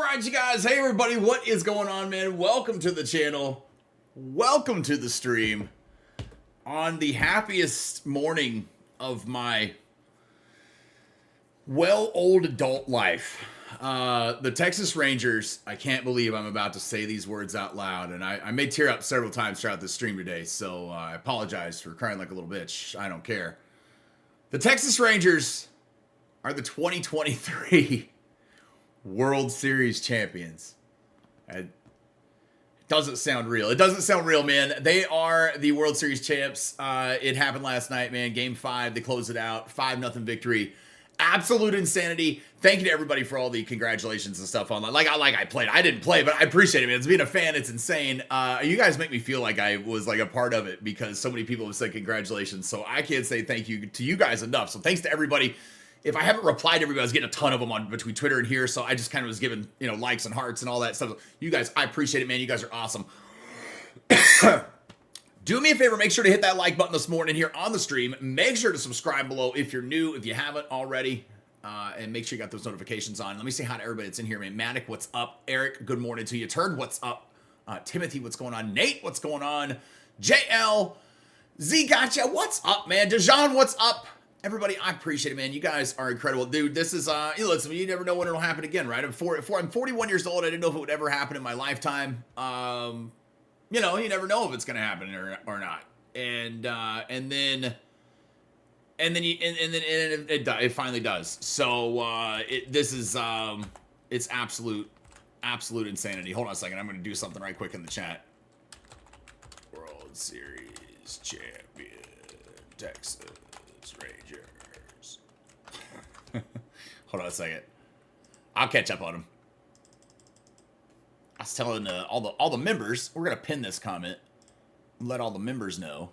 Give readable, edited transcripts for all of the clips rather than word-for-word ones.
right, you guys. Hey, everybody. What is going on, man? Welcome to the channel. Welcome to the stream. On the happiest morning of my old adult life. The Texas Rangers, I can't believe I'm about to say these words out loud, and I may tear up several times throughout the stream today, so I apologize for crying like a little bitch. I don't care. The Texas Rangers are the 2023 World Series champions. It doesn't sound real. It doesn't sound real, man. They are the World Series champs. It happened last night, man. Game 5, they closed it out. 5-0 victory. Absolute insanity. Thank you to everybody for all the congratulations and stuff online. I played. I didn't play, but I appreciate it, man. It's being a fan. It's insane. You guys make me feel like I was like a part of it because so many people have said congratulations. So I can't say thank you to you guys enough. So thanks to everybody. If I haven't replied to everybody, I was getting a ton of them on between Twitter and here, so I just kind of was giving, likes and hearts and all that stuff. You guys, I appreciate it, man. You guys are awesome. Do me a favor, make sure to hit that like button this morning here on the stream. Make sure to subscribe below if you're new, if you haven't already, and make sure you got those notifications on. Let me say hi to everybody that's in here, man. Matic, what's up? Eric, good morning to you. Turd, what's up? Timothy, what's going on? Nate, what's going on? JL, Z, gotcha, what's up, man? Dejan, what's up? Everybody, I appreciate it, man. You guys are incredible. Dude, this is, listen, you never know when it'll happen again, right? I'm 41 years old. I didn't know if it would ever happen in my lifetime. You never know if it's going to happen or not. And then it finally does. So, it's absolute insanity. Hold on a second. I'm going to do something right quick in the chat. World Series champion, Texas Rangers. Hold on a second. I'll catch up on him. I was telling all the members, we're gonna pin this comment and let all the members know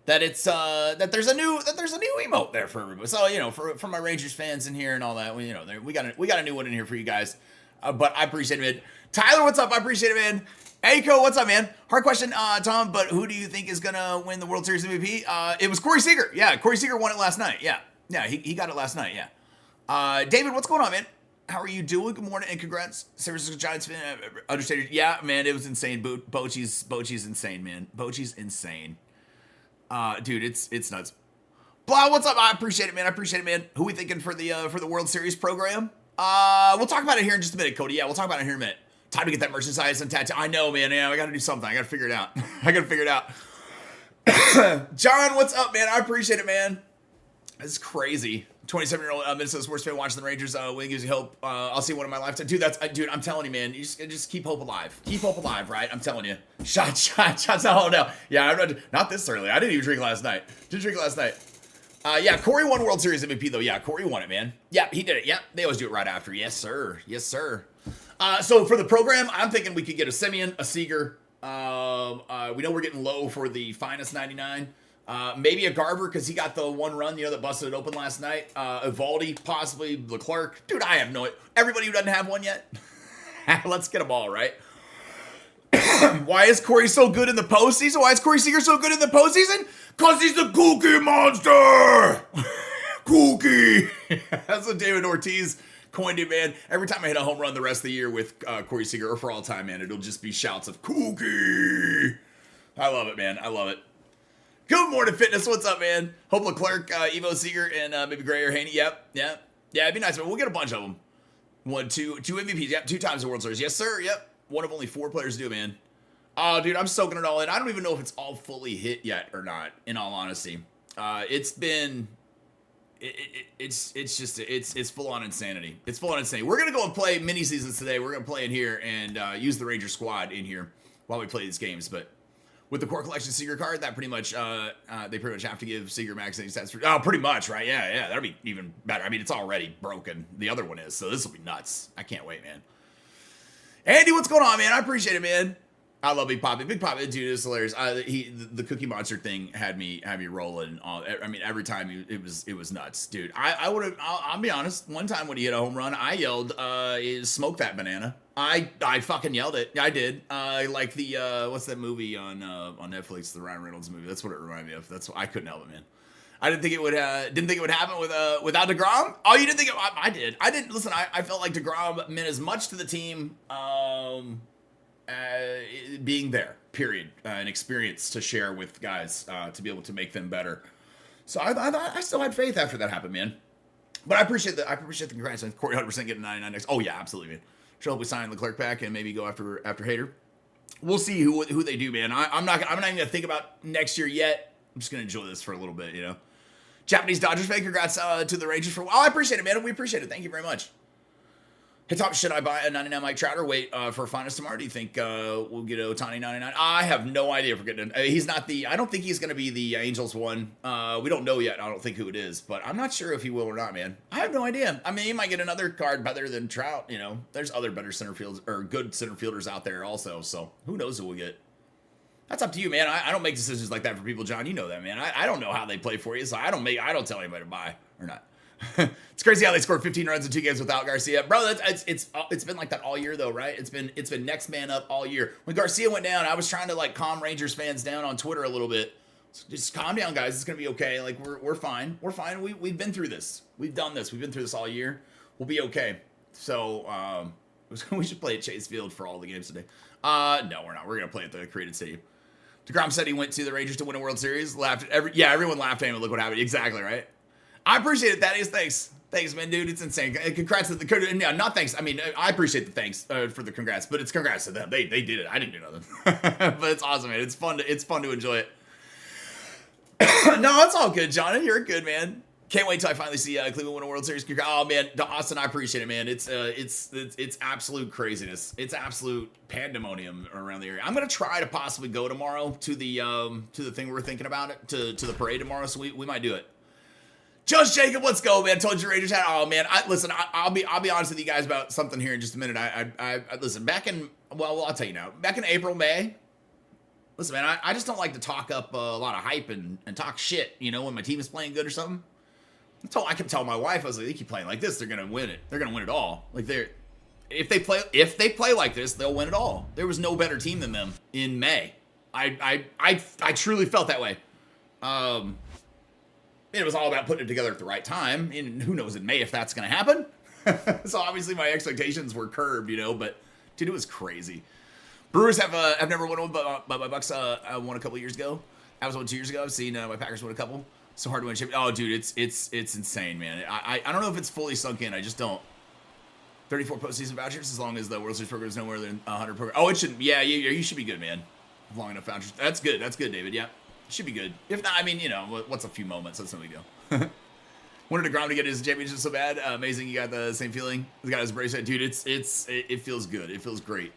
that it's that there's a new emote there for everybody. So for my Rangers fans in here and all that, we got a new one in here for you guys. But I appreciate it, man. Tyler, what's up? I appreciate it, man. Aiko, what's up, man? Hard question, Tom, but who do you think is gonna win the World Series MVP? It was Corey Seager. Yeah, Corey Seager won it last night. Yeah, he got it last night. Yeah. David, what's going on, man? How are you doing? Good morning and congrats. San Francisco Giants fan, understated. Yeah, man, it was insane. Bochy's insane, man. Bochy's insane. Dude, it's nuts. Blah, what's up? I appreciate it, man. Who we thinking for the World Series program? We'll talk about it here in just a minute, Cody. Yeah, we'll talk about it here in a minute. Time to get that merchandise and tattoo. I know, man. Yeah, I got to do something. I got to figure it out. John, what's up, man? I appreciate it, man. This is crazy. 27-year-old Minnesota sports fan watching the Rangers win gives you hope. I'll see one in my lifetime. Dude, I'm telling you, man. You just keep hope alive. Keep hope alive, right? I'm telling you. Shots out now. Yeah, I'm not this early. I didn't even drink last night. Yeah, Corey won World Series MVP, though. Yeah, Corey won it, man. Yeah, he did it. Yeah, they always do it right after. Yes, sir. So for the program, I'm thinking we could get a Semien, a Seager. We know we're getting low for the finest 99. Maybe a Garver because he got the one run, that busted it open last night. Evaldi, possibly Leclerc. Dude, I have no idea. Everybody who doesn't have one yet, let's get them all, right? Why is Corey so good in the postseason? Why is Corey Seager so good in the postseason? Because he's the Cookie Monster! Cookie! That's what David Ortiz coined it, man. Every time I hit a home run the rest of the year with Corey Seager, or for all time, man, it'll just be shouts of Cookie! I love it, man. I love it. Good morning, fitness. What's up, man? Hope Leclerc, Evo Seager, and maybe Gray or Haney. Yep. Yeah, it'd be nice, man. We'll get a bunch of them. Two MVPs. Yep, 2 times the World Series. Yes, sir. Yep. One of only 4 players to do, man. Oh, dude, I'm soaking it all in. I don't even know if it's all fully hit yet or not, in all honesty. It's full on insanity. It's full on insanity. We're going to go and play mini seasons today. We're going to play in here and use the Ranger squad in here while we play these games, but with the core collection Seager card, that pretty much, they pretty much have to give Seager max stats for, pretty much, right? Yeah, that'll be even better. I mean, it's already broken. The other one is, so this will be nuts. I can't wait, man. Andy, what's going on, man? I appreciate it, man. I love Big Poppy. Big Poppy, dude, is hilarious. The Cookie Monster thing had me rolling. I mean, every time it was nuts, dude. I'll be honest. One time when he hit a home run, I yelled, "Smoke that banana!" I fucking yelled it. I did. Like the what's that movie on Netflix? The Ryan Reynolds movie. That's what it reminded me of. I couldn't help it, man. I didn't think it would happen without DeGrom. Oh, you didn't think I did. I didn't listen. I felt like DeGrom meant as much to the team being there. Period. An experience to share with guys to be able to make them better. So I still had faith after that happened, man. But I appreciate the congrats on Corey 100% getting 99 next. Oh yeah, absolutely, man. Sure hope we sign Leclerc back and maybe go after Hader. We'll see who they do, man. I'm not even gonna think about next year yet. I'm just gonna enjoy this for a little bit, you know. Japanese Dodgers fan, congrats to the Rangers for. Oh, I appreciate it, man. We appreciate it. Thank you very much. Hey, Top, should I buy a 99 Mike Trout or wait for finals tomorrow? Do you think we'll get Ohtani 99? I have no idea if we're getting. He's not the. I don't think he's going to be the Angels one. We don't know yet. I don't think who it is, but I'm not sure if he will or not, man. I have no idea. I mean, he might get another card better than Trout. You know, there's other better center fielders or good center fielders out there also. So who knows who we'll get? That's up to you, man. I don't make decisions like that for people, John. You know that, man. I don't know how they play for you, so I don't tell anybody to buy or not. It's crazy how they scored 15 runs in 2 games without Garcia, bro. It's been like that all year though, right? It's been next man up all year. When Garcia went down, I was trying to like calm Rangers fans down on Twitter a little bit. Just calm down, guys. It's gonna be okay. Like we're fine. We're fine. We've been through this. We've done this. We've been through this all year. We'll be okay. So we should play at Chase Field for all the games today. No, we're not. We're gonna play at the Created Stadium. DeGrom said he went to the Rangers to win a World Series. Everyone laughed at him and look what happened. Exactly right. I appreciate it. Thaddeus, thanks, man, dude. It's insane. Congrats to the not thanks. I mean, I appreciate the thanks for the congrats, but it's congrats to them. They did it. I didn't do nothing. But it's awesome, man. It's fun to enjoy it. No, it's all good, John. You're good, man. Can't wait till I finally see Cleveland win a World Series. Oh man, Austin, I appreciate it, man. It's absolute craziness. It's absolute pandemonium around the area. I'm gonna try to possibly go tomorrow to the thing we're thinking about it to the parade tomorrow. So we might do it. Josh Jacob, let's go, man. Told you Rangers had. Oh man, I'll be honest with you guys about something here in just a minute. I listen. I'll tell you now. Back in April, May. Listen, man, I just don't like to talk up a lot of hype and talk shit. You know, when my team is playing good or something. I kept telling my wife, I was like, they keep playing like this, they're gonna win it. They're gonna win it all. Like if they play like this, they'll win it all. There was no better team than them in May. I truly felt that way. It was all about putting it together at the right time, and who knows in May if that's going to happen. So obviously my expectations were curbed, you know, but dude, it was crazy. Brewers have never won one, but my Bucks won a couple years ago. I was won 2 years ago. I've seen my Packers win a couple. So hard to win a championship. Oh, dude, it's insane, man. I don't know if it's fully sunk in. I just don't. 34 postseason vouchers as long as the World Series program is no more than 100 program. Oh, it should. Yeah, you should be good, man. Long enough vouchers. That's good. That's good, David. Yeah. Should be good. If not, I mean, you know, what's a few moments? That's no big deal. Wanted DeGrom to get his championship so bad. Amazing, you got the same feeling. He's got his bracelet, dude. It feels good. It feels great.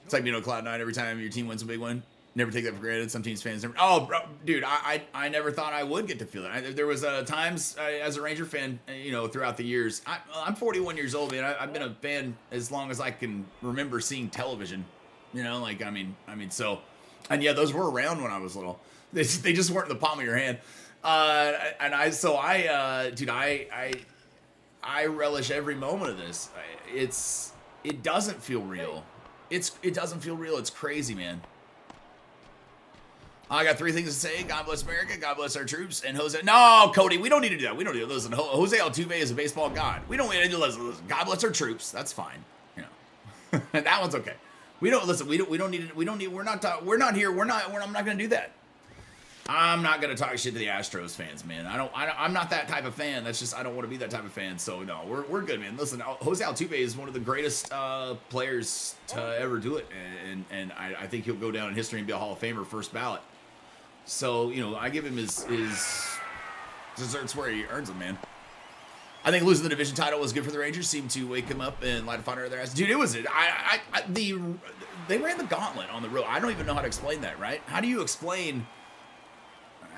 It's like, you know, Cloud9 every time your team wins a big one. Never take that for granted. Some teams fans never. Oh, bro, dude, I never thought I would get to feel it. There was times as a Ranger fan, you know, throughout the years. I'm 41 years old, man. I've been a fan as long as I can remember seeing television. You know, like I mean, so. And yeah, those were around when I was little. They just weren't in the palm of your hand. Dude, I relish every moment of this. It doesn't feel real. It doesn't feel real. It's crazy, man. I got 3 things to say. God bless America. God bless our troops. And Jose. No, Cody, we don't need to do that. We don't need to listen. Jose Altuve is a baseball god. We don't need to listen. God bless our troops. That's fine. You know, that one's okay. We don't listen. We don't need. We're not here. I'm not going to do that. I'm not going to talk shit to the Astros fans, man. I'm not that type of fan. That's just I don't want to be that type of fan. So no, we're good, man. Listen, Jose Altuve is one of the greatest players to ever do it, and I think he'll go down in history and be a Hall of Famer first ballot. So you know, I give him his desserts where he earns them, man. I think losing the division title was good for the Rangers. Seemed to wake him up and light a fire under their ass. Dude, it was it. They ran the gauntlet on the road. I don't even know how to explain that, right? How do you explain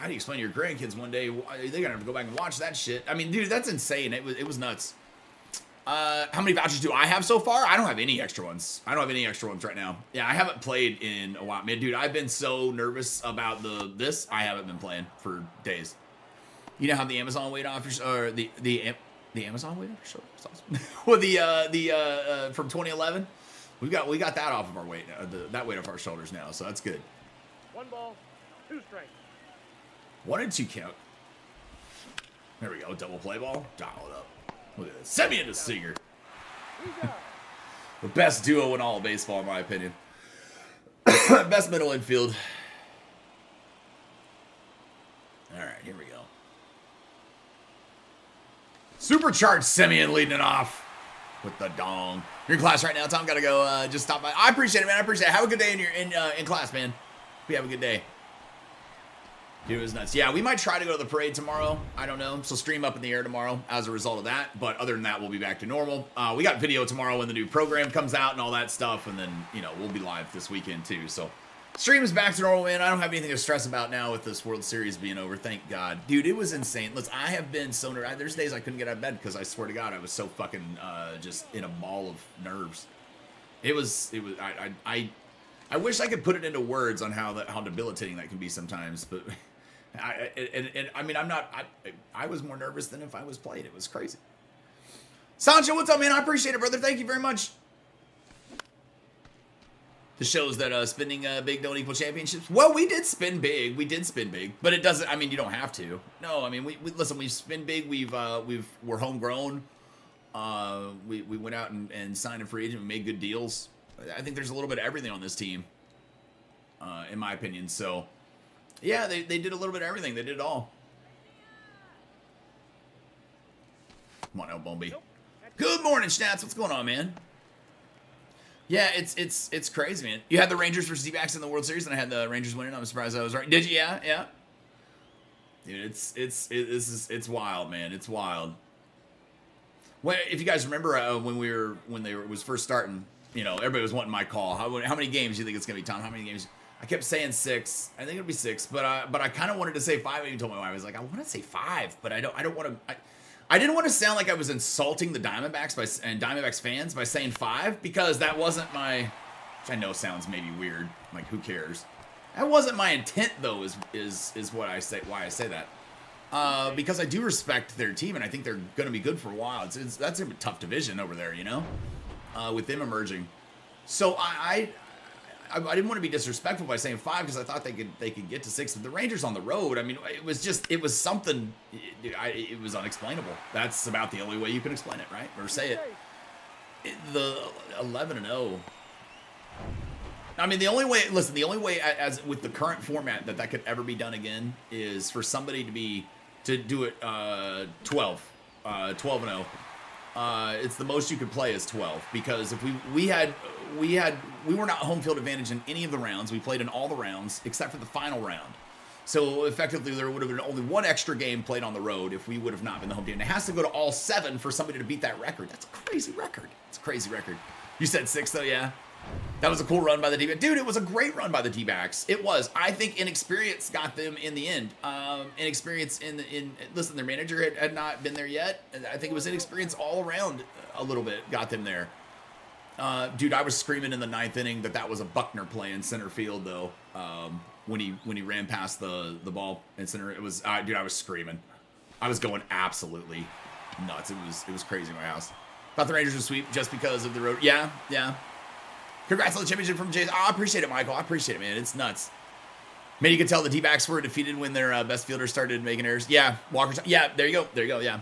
to your grandkids one day? They're gonna have to go back and watch that shit. I mean, dude, that's insane. It was nuts. How many vouchers do I have so far? I don't have any extra ones. I don't have any extra ones right now. Yeah, I haven't played in a while, man. Dude, I've been so nervous about this. I haven't been playing for days. You know how the Amazon weight off your, or the Amazon weight off your shoulders? Well, the from 2011, we got that off of our weight, that weight off our shoulders now, so that's good. 1 ball, 2 strikes. 1 and 2 count. There we go. Double play ball. Dial it up. Look at this. Semien to Seager. The best duo in all of baseball, in my opinion. Best middle infield. All right, here we go. Supercharged Semien leading it off with the dong. You're in class right now, Tom. Gotta go. Just stop by. I appreciate it, man. I appreciate it. Have a good day in class, man. Hope you have a good day. Dude, it was nuts. Yeah, we might try to go to the parade tomorrow. I don't know. So stream up in the air tomorrow as a result of that. But other than that, we'll be back to normal. We got video tomorrow when the new program comes out and all that stuff. And then, you know, we'll be live this weekend too. So stream is back to normal, man. I don't have anything to stress about now with this World Series being over. Thank God. Dude, it was insane. Listen, I have been so nervous. There's days I couldn't get out of bed because I swear to God, I was so fucking just in a ball of nerves. I wish I could put it into words on how debilitating that can be sometimes, but I mean, I was more nervous than if I was playing. It was crazy. Sancho, what's up, man? I appreciate it, brother. Thank you very much. This shows that spending big don't equal championships. Well, we did spin big. We did spin big, but it doesn't. I mean, you don't have to. No, I mean, we listen. We spin big. We're homegrown. We went out and signed a free agent. We made good deals. I think there's a little bit of everything on this team, in my opinion. So. Yeah, they did a little bit of everything. They did it all. Come on, El Bombi. Good morning, Stats. What's going on, man? Yeah, it's crazy, man. You had the Rangers versus D-backs in the World Series, and I had the Rangers winning. I'm surprised I was right. Did you? Yeah. Dude, it's wild, man. It's wild. Well, if you guys remember when they was first starting, you know, everybody was wanting my call. How many games do you think it's gonna be, Tom? How many games? I kept saying 6. I think it'll be 6, but I kind of wanted to say 5. I even told my wife, I was like, I want to say 5, but I don't want to. I didn't want to sound like I was insulting the Diamondbacks and Diamondbacks fans by saying 5 because that wasn't my. Which I know sounds maybe weird. Like, who cares? That wasn't my intent, though. Is what I say. Why I say that? Because I do respect their team, and I think they're going to be good for a while. That's a tough division over there, you know, with them emerging. So I didn't want to be disrespectful by saying 5 because I thought they could get to 6. But the Rangers on the road, I mean, it was something. It was unexplainable. That's about the only way you can explain it, right? Or say it. The 11-0. I mean, the only way. Listen, the only way as with the current format that could ever be done again is for somebody to do it 12-0. It's the most you could play is 12 because if we were not home field advantage in any of the rounds. We played in all the rounds except for the final round. So effectively, there would have been only 1 extra game played on the road if we would have not been the home team. And it has to go to all 7 for somebody to beat that record. That's a crazy record. It's a crazy record. You said 6 though, yeah. That was a cool run by the D-backs. Dude, it was a great run by the D-backs. It was. I think inexperience got them in the end. Inexperience listen, their manager had not been there yet. I think it was inexperience all around a little bit got them there. Dude, I was screaming in the 9th inning that was a Buckner play in center field, though. When he ran past the ball in center, it was dude. I was screaming. I was going absolutely nuts. It was crazy in my house. Thought the Rangers would sweep just because of the road. Yeah. Congrats on the championship from Jason. Oh, I appreciate it, Michael. I appreciate it, man. It's nuts. Man, you can tell the D-backs were defeated when their best fielder started making errors. Yeah, Walker. Yeah, there you go. Yeah.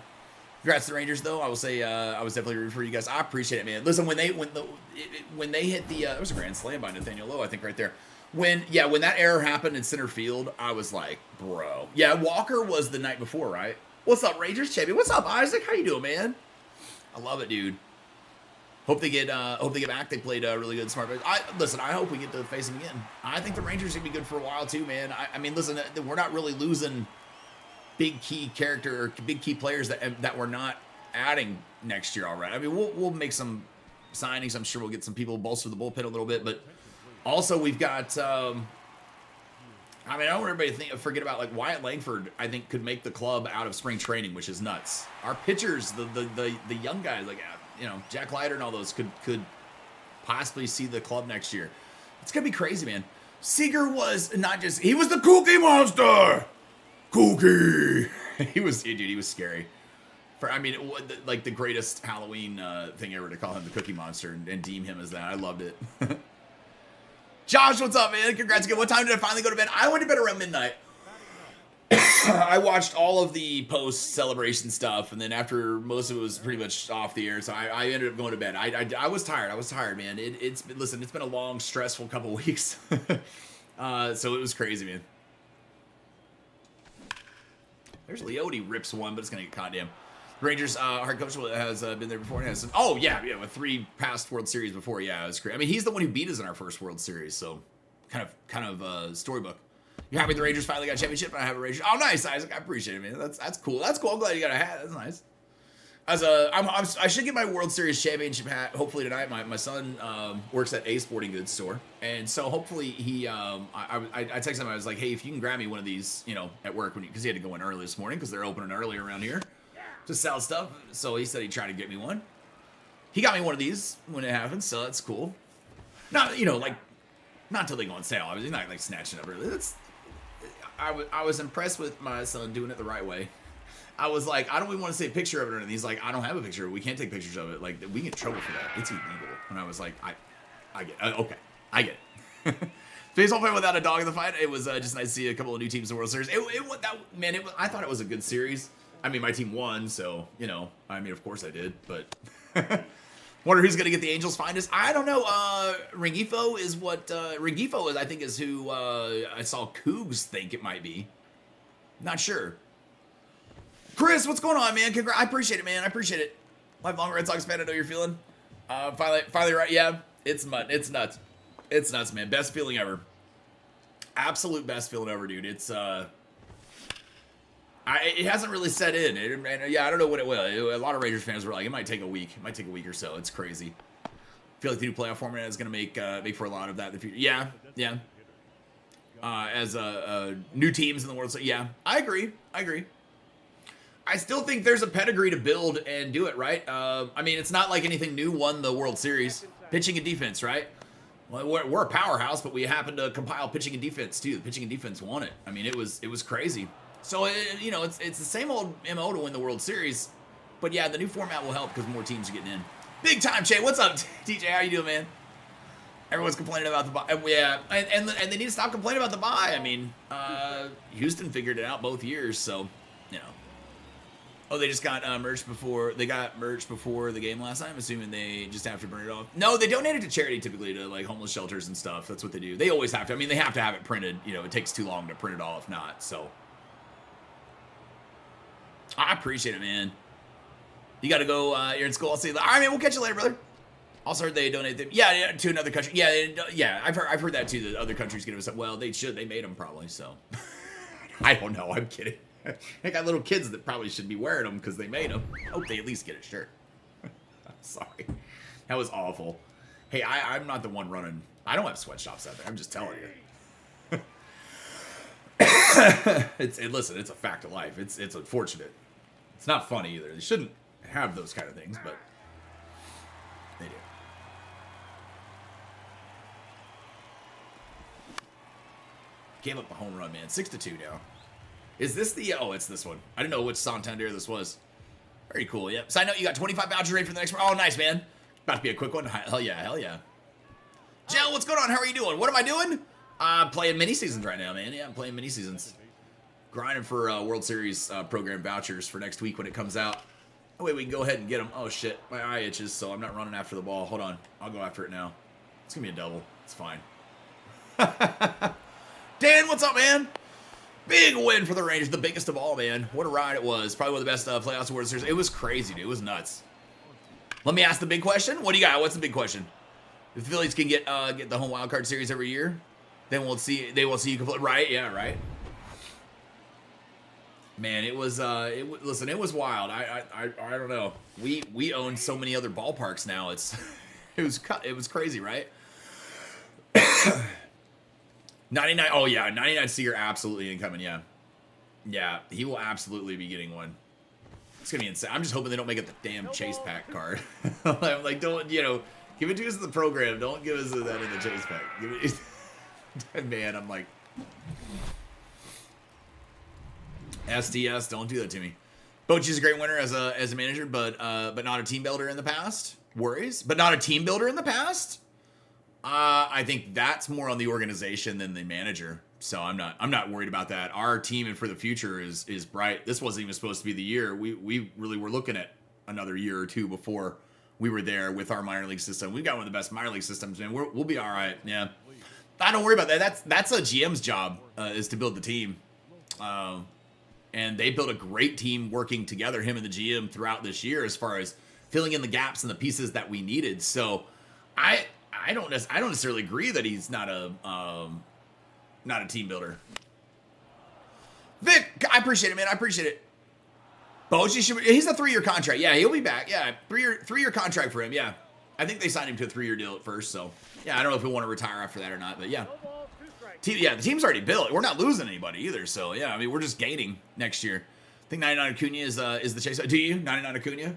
Congrats to the Rangers, though. I will say I was definitely rooting for you guys. I appreciate it, man. Listen, when they hit the there was a grand slam by Nathaniel Lowe, I think, right there. When that error happened in center field, I was like, bro. Yeah, Walker was the night before, right? What's up, Rangers champion? What's up, Isaac? How you doing, man? I love it, dude. Hope they get back. They played really good, smart. Listen, I hope we get to face them again. I think the Rangers are gonna be good for a while too, man. I mean, listen, we're not really losing big key players that we're not adding next year already. I mean, we'll make some signings. I'm sure we'll get some people bolster the bullpen a little bit, but also we've got. I mean, I don't want everybody to forget about like Wyatt Langford. I think could make the club out of spring training, which is nuts. Our pitchers, the young guys like. You know, Jack Leiter and all those could possibly see the club next year. It's gonna be crazy, man. Seager was he was the Cookie Monster. Cookie. He was scary. Like the greatest Halloween thing ever to call him the Cookie Monster and deem him as that. I loved it. Josh, what's up, man? Congrats again. What time did I finally go to bed? I went to bed around midnight. I watched all of the post celebration stuff, and then after most of it was pretty much off the air, so I ended up going to bed. I was tired. I was tired, man. It's been a long, stressful couple weeks. So it was crazy, man. There's Leote rips one, but it's gonna get caught. Damn. Rangers head coach has been there before and has some, oh yeah, with 3 past World Series before. Yeah, it was great. I mean, he's the one who beat us in our first World Series, so kind of storybook. You're happy the Rangers finally got a championship? I have a Rangers. Oh, nice, Isaac. I appreciate it, man. That's cool. That's cool. I'm glad you got a hat. That's nice. I should get my World Series championship hat hopefully tonight. My son works at a sporting goods store, and so hopefully he I texted him. I was like, hey, if you can grab me one of these, at work because he had to go in early this morning because they're opening early around here to sell stuff. So he said he'd try to get me one. He got me one of these when it happens, so that's cool. Not not until they go on sale. I was not like snatching up really. I was impressed with my son doing it the right way. I was like, I don't even want to see a picture of it. And he's like, I don't have a picture. We can't take pictures of it. Like, we get in trouble for that. It's illegal. And I was like, I get it. Okay. I get it. Baseball fan without a dog in the fight. It was just nice to see a couple of new teams in the World Series. I thought it was a good series. I mean, my team won, so, I mean, of course I did. But wonder who's going to get the Angels finest. I don't know. Rengifo is I think, is who I saw Cougs think it might be. Not sure. Chris, what's going on, man? I appreciate it, man. I appreciate it. Lifelong Red Sox fan, I know you're feeling. Finally right. Yeah, it's nuts. It's nuts, man. Best feeling ever. Absolute best feeling ever, dude. It's it hasn't really set in. I don't know what it will. A lot of Rangers fans were like, it might take a week. It might take a week or so. It's crazy. I feel like the new playoff format is going to make for a lot of that in the future. Yeah. As new teams in the world. So yeah, I agree. I still think there's a pedigree to build and do it, right? I mean, it's not like anything new won the World Series. Pitching and defense, right? Well, we're a powerhouse, but we happen to compile pitching and defense too. The pitching and defense won it. I mean, it was crazy. So it's the same old MO to win the World Series, but yeah, the new format will help because more teams are getting in. Big time, Che. What's up, TJ? How you doing, man? Everyone's complaining about the bye. Yeah, and they need to stop complaining about the bye. I mean, Houston figured it out both years, so Oh, they just got merch before the game last time. I'm assuming they just have to burn it off. No, they donate it to charity typically, to like homeless shelters and stuff. That's what they do. They always have to. I mean, they have to have it printed. It takes too long to print it all if not. So I appreciate it, man. You got to go. You're in school. I'll see you. All right, man. We'll catch you later, brother. Also heard they donate them. Yeah, to another country. Yeah. I've heard that too. That other countries give us. Well, they should. They made them probably. So I don't know. I'm kidding. I got little kids that probably should be wearing them because they made them. I hope they at least get a shirt. I'm sorry. That was awful. Hey, I'm not the one running. I don't have sweatshops out there. I'm just telling you. Listen, it's a fact of life. It's unfortunate. It's not funny either. They shouldn't have those kind of things, but they do. Gave up a home run, man. 6-2 now. Is this the... Oh, it's this one. I didn't know which Santander this was. Very cool, yep. Side note, you got 25 vouchers ready for the next one. Oh, nice, man. About to be a quick one. Hell yeah. Jill, what's going on? How are you doing? What am I doing? I'm playing mini-seasons right now, man. Yeah, I'm playing mini-seasons. Grinding for World Series program vouchers for next week when it comes out. Oh, wait, we can go ahead and get them. Oh, shit. My eye itches, so I'm not running after the ball. Hold on. I'll go after it now. It's going to be a double. It's fine. Dan, what's up, man? Big win for the Rangers, the biggest of all, man. What a ride it was. Probably one of the best playoffs World Series. It was crazy, dude. It was nuts. Let me ask the big question. What do you got? What's the big question? If the Phillies can get the home wild card series every year, then they will see you complete. Right? Yeah, right. Man, it was. Listen, it was wild. I don't know. We own so many other ballparks now. It was crazy, right? 99. Oh yeah, 99 Seager absolutely incoming. Yeah, he will absolutely be getting one. It's gonna be insane. I'm just hoping they don't make it the damn Chase Pack card. I'm like, don't give it to us in the program. Don't give us that in the Chase Pack. Give it. Man, I'm like, SDS. Don't do that to me. Bochy's a great winner as a manager, but not a team builder in the past. Worries, but not a team builder in the past. I think that's more on the organization than the manager. So I'm not worried about that. Our team and for the future is bright. This wasn't even supposed to be the year. We really were looking at another year or two before we were there with our minor league system. We've got one of the best minor league systems, man. We'll be all right. Yeah. I don't worry about that. That's a GM's job is to build the team. And they built a great team working together, him and the GM, throughout this year as far as filling in the gaps and the pieces that we needed. So I don't necessarily agree that he's not a team builder. Vic, I appreciate it, man. I appreciate it. Bochy he's a 3-year contract. Yeah, he'll be back. Yeah, 3-year contract for him. Yeah, I think they signed him to a 3-year deal at first. So yeah, I don't know if he'll want to retire after that or not, but yeah. The team's already built. We're not losing anybody either. So yeah, I mean, we're just gaining next year. I think 99 Acuna is the chase. Do you 99 Acuna?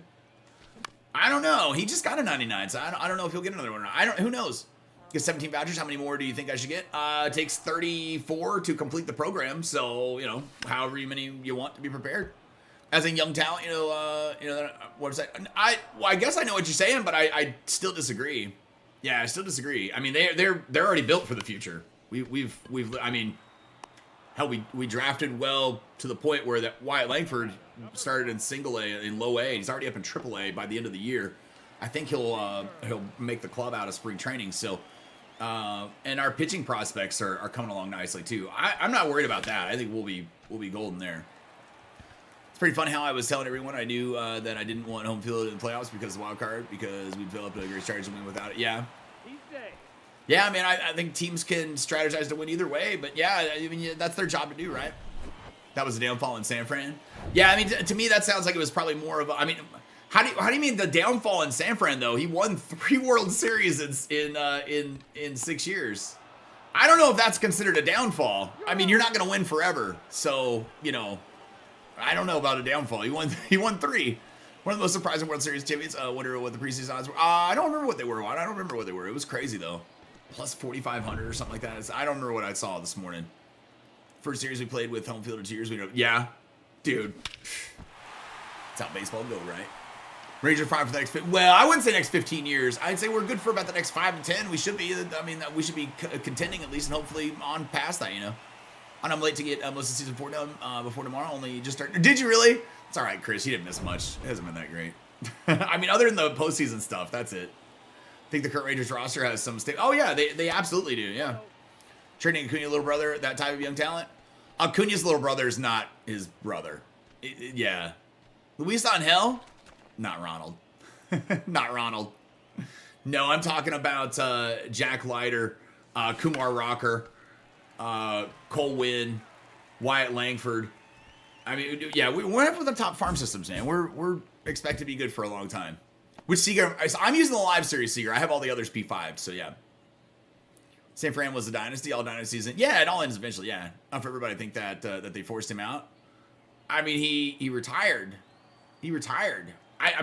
I don't know. He just got a 99, so I don't know if he'll get another one or not. Who knows? Get 17 vouchers. How many more do you think I should get? It takes 34 to complete the program. So, however many you want to be prepared. As a young talent, what was that? I guess I know what you're saying, but I still disagree. Yeah, I still disagree. I mean, they're already built for the future. I mean, hell, we drafted well to the point where that Wyatt Langford started in single A, in low A. He's already up in triple A by the end of the year. I think he'll make the club out of spring training. So, and our pitching prospects are coming along nicely too. I'm not worried about that. I think we'll be golden there. It's pretty funny how I was telling everyone I knew that I didn't want home field in the playoffs because of the wild card, because we'd developed a great strategy to win without it. Yeah. Yeah, I mean, I think teams can strategize to win either way, but yeah, I mean, that's their job to do, right? That was a downfall in San Fran. Yeah, I mean, to me, that sounds like it was probably more of a, I mean, how do you mean the downfall in San Fran though? He won 3 World Series in 6 years. I don't know if that's considered a downfall. I mean, you're not going to win forever, so I don't know about a downfall. He won 3. One of the most surprising World Series champions. Wonder what the preseason odds were. I don't remember what they were. I don't remember what they were. It was crazy though. Plus 4,500 or something like that. I don't remember what I saw this morning. First series we played with home field in 2 years. Yeah, dude. That's how baseball go, right? Rangers 5 for the next. Well, I wouldn't say next 15 years. I'd say we're good for about the next 5 to 10. We should be. I mean, we should be contending at least, and hopefully on past that. And I'm late to get most of season 4 done before tomorrow. Only just started. Did you really? It's all right, Chris. You didn't miss much. It hasn't been that great. I mean, other than the postseason stuff, that's it. I think the current Rangers roster has some Oh yeah, they absolutely do. Yeah, trading Acuna little brother, that type of young talent. Acuna's little brother is not his brother. Yeah, Luis Angel, not Ronald, not Ronald. No, I'm talking about Jack Leiter, Kumar Rocker, Cole Winn, Wyatt Langford. I mean, yeah, we're up with the top farm systems, man. We're expected to be good for a long time. Which Seager? I'm using the live series Seager. I have all the others P5, so yeah. San Fran was a dynasty, all dynasties. Yeah, it all ends eventually. Yeah, not for everybody to think that they forced him out. I mean, he retired. He retired. I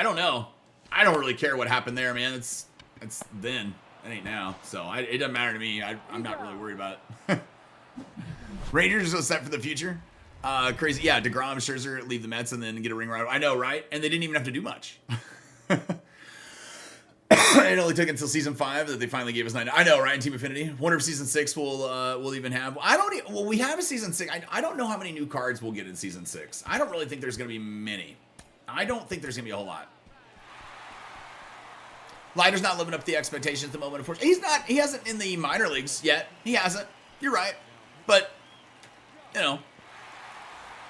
don't know. I don't really care what happened there, man. It's then. It ain't now. So it doesn't matter to me. I'm not really worried about it. Rangers are set for the future. Crazy. Yeah, DeGrom, Scherzer, leave the Mets and then get a ring right. I know, right? And they didn't even have to do much. It only took until season 5 that they finally gave us 9. I know, right? In Team Affinity. Wonder if season 6 will even have. We have a season 6. I don't know how many new cards we'll get in season 6. I don't really think there's going to be many. I don't think there's going to be a whole lot. Leiter's not living up to the expectations at the moment, of course. He's not. He hasn't in the minor leagues yet. He hasn't. You're right. But,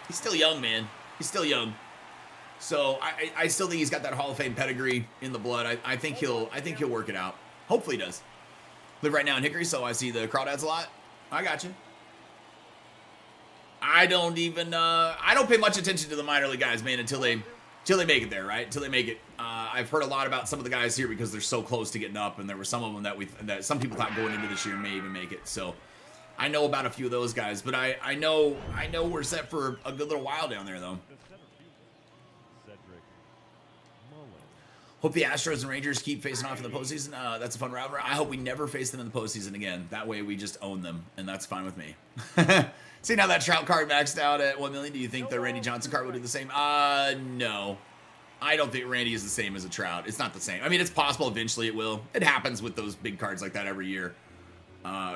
he's still young, man. He's still young. So I still think he's got that Hall of Fame pedigree in the blood. I think he'll work it out. Hopefully he does. Live right now in Hickory, so I see the crowd ads a lot. I got you. I don't pay much attention to the minor league guys, man, until they make it there, right? Until they make it. I've heard a lot about some of the guys here because they're so close to getting up, and there were some of them that some people thought going into this year may even make it. So I know about a few of those guys, but I know we're set for a good little while down there, though. Hope the Astros and Rangers keep facing off in the postseason. That's a fun rivalry. I hope we never face them in the postseason again. That way we just own them, and that's fine with me. Seeing how that Trout card maxed out at $1 million, do you think the Randy Johnson card will do the same? No. I don't think Randy is the same as a Trout. It's not the same. I mean, it's possible eventually it will. It happens with those big cards like that every year.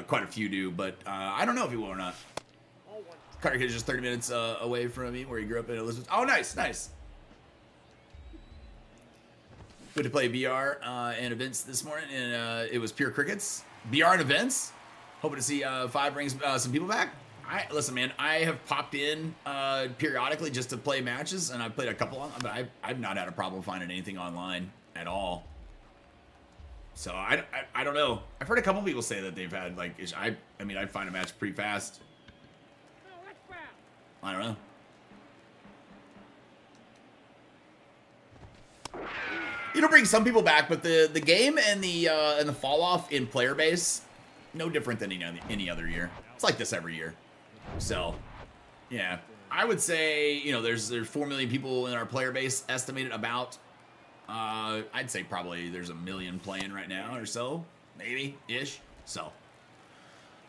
Quite a few do, but I don't know if he will or not. Carter Kid is just 30 minutes away from me, where he grew up in Elizabeth. Oh, nice, nice. Good to play BR and events this morning, and it was pure crickets. BR and events. Hoping to see 5 brings some people back. Listen, man, I have popped in periodically just to play matches, and I've played a couple on, but I've not had a problem finding anything online at all. So I don't know. I've heard a couple people say that they've had like I mean I'd find a match pretty fast. I don't know. It'll bring some people back, but the game and the fall off in player base, no different than any other year. It's like this every year. So, yeah, I would say, you know, there's 4 million people in our player base estimated about. I'd say probably there's 1 million playing right now or so, maybe ish. So,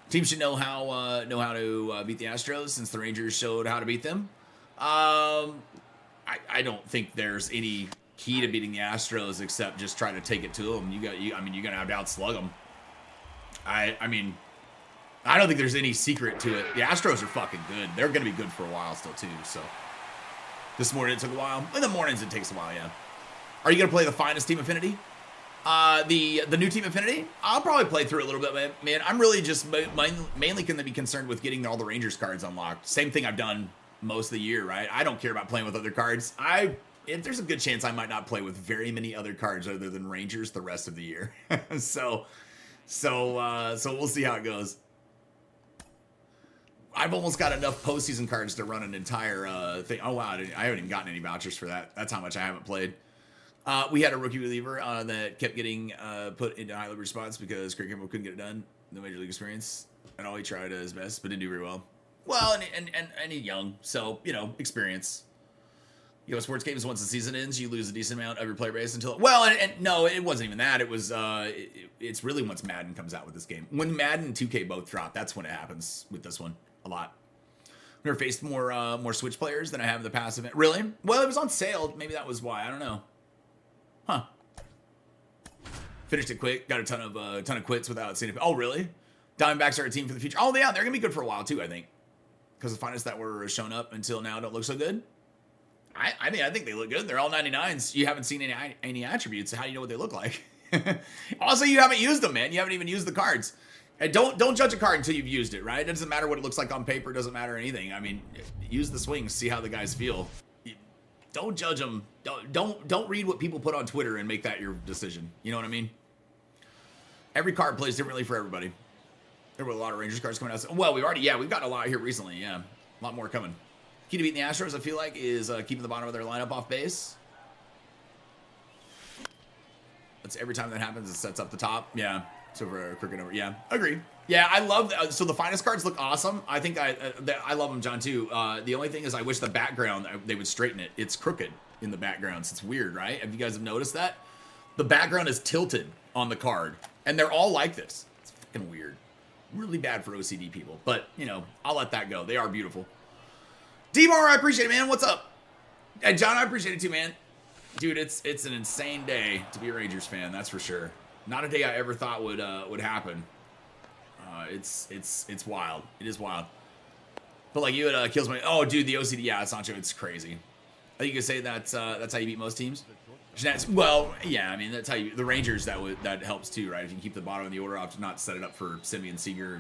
teams should know how to beat the Astros since the Rangers showed how to beat them. I don't think there's any key to beating the Astros except just trying to take it to them. I mean, you're gonna have to outslug them. I mean, I don't think there's any secret to it. The Astros are fucking good. They're gonna be good for a while still too. So this morning it took a while. In the mornings it takes a while, yeah. Are you gonna play the finest Team Affinity? The new Team Affinity? I'll probably play through it a little bit, man. I'm really just mainly gonna be concerned with getting all the Rangers cards unlocked. Same thing I've done most of the year, right? I don't care about playing with other cards. There's a good chance I might not play with very many other cards other than Rangers the rest of the year. So we'll see how it goes. I've almost got enough postseason cards to run an entire thing. Oh wow, I haven't even gotten any vouchers for that. That's how much I haven't played. We had a rookie reliever that kept getting put into high leverage spots because Craig Kimbrell couldn't get it done. No major league experience, and all he tried his best, but didn't do very well. Well, and he's young, so you know, experience. You know, sports games, once the season ends, you lose a decent amount of your player base until... Well, and no, it wasn't even that. It was... it's really once Madden comes out with this game. When Madden and 2K both drop, that's when it happens with this one. A lot. I've never faced more Switch players than I have in the past event. Really? Well, it was on sale. Maybe that was why. I don't know. Huh. Finished it quick. Got a ton of quits without seeing it. Oh, really? Diamondbacks are a team for the future. Oh, yeah. They're going to be good for a while, too, I think. Because the finest that were shown up until now don't look so good. I mean, I think they look good. They're all 99s. You haven't seen any attributes. How do you know what they look like? Also, you haven't used them, man. You haven't even used the cards. And don't judge a card until you've used it, right? It doesn't matter what it looks like on paper. It doesn't matter anything. I mean, use the swings. See how the guys feel. Don't judge them. Don't read what people put on Twitter and make that your decision. You know what I mean? Every card plays differently for everybody. There were a lot of Rangers cards coming out. Well, we've got a lot here recently. Yeah, a lot more coming. Key to beating the Astros, I feel like, is keeping the bottom of their lineup off base. That's every time that happens, it sets up the top. Yeah, it's over crooked over. Yeah, agree. Yeah, I love that. So the finest cards look awesome. I think I love them, John, too. The only thing is I wish the background, they would straighten it. It's crooked in the backgrounds. It's weird, right? Have you guys noticed that? The background is tilted on the card, and they're all like this. It's fucking weird. Really bad for OCD people, but, you know, I'll let that go. They are beautiful. D-Mar, I appreciate it, man. What's up? And John, I appreciate it too, man. Dude, it's an insane day to be a Rangers fan, that's for sure. Not a day I ever thought would happen. It's wild. It is wild. But like you, it kills me. Oh, dude, the OCD, yeah, Sancho, it's crazy. I think you could say that's how you beat most teams. Well, yeah, I mean that's how you. The Rangers that helps too, right? If you keep the bottom of the order off to not set it up for Simeon Seager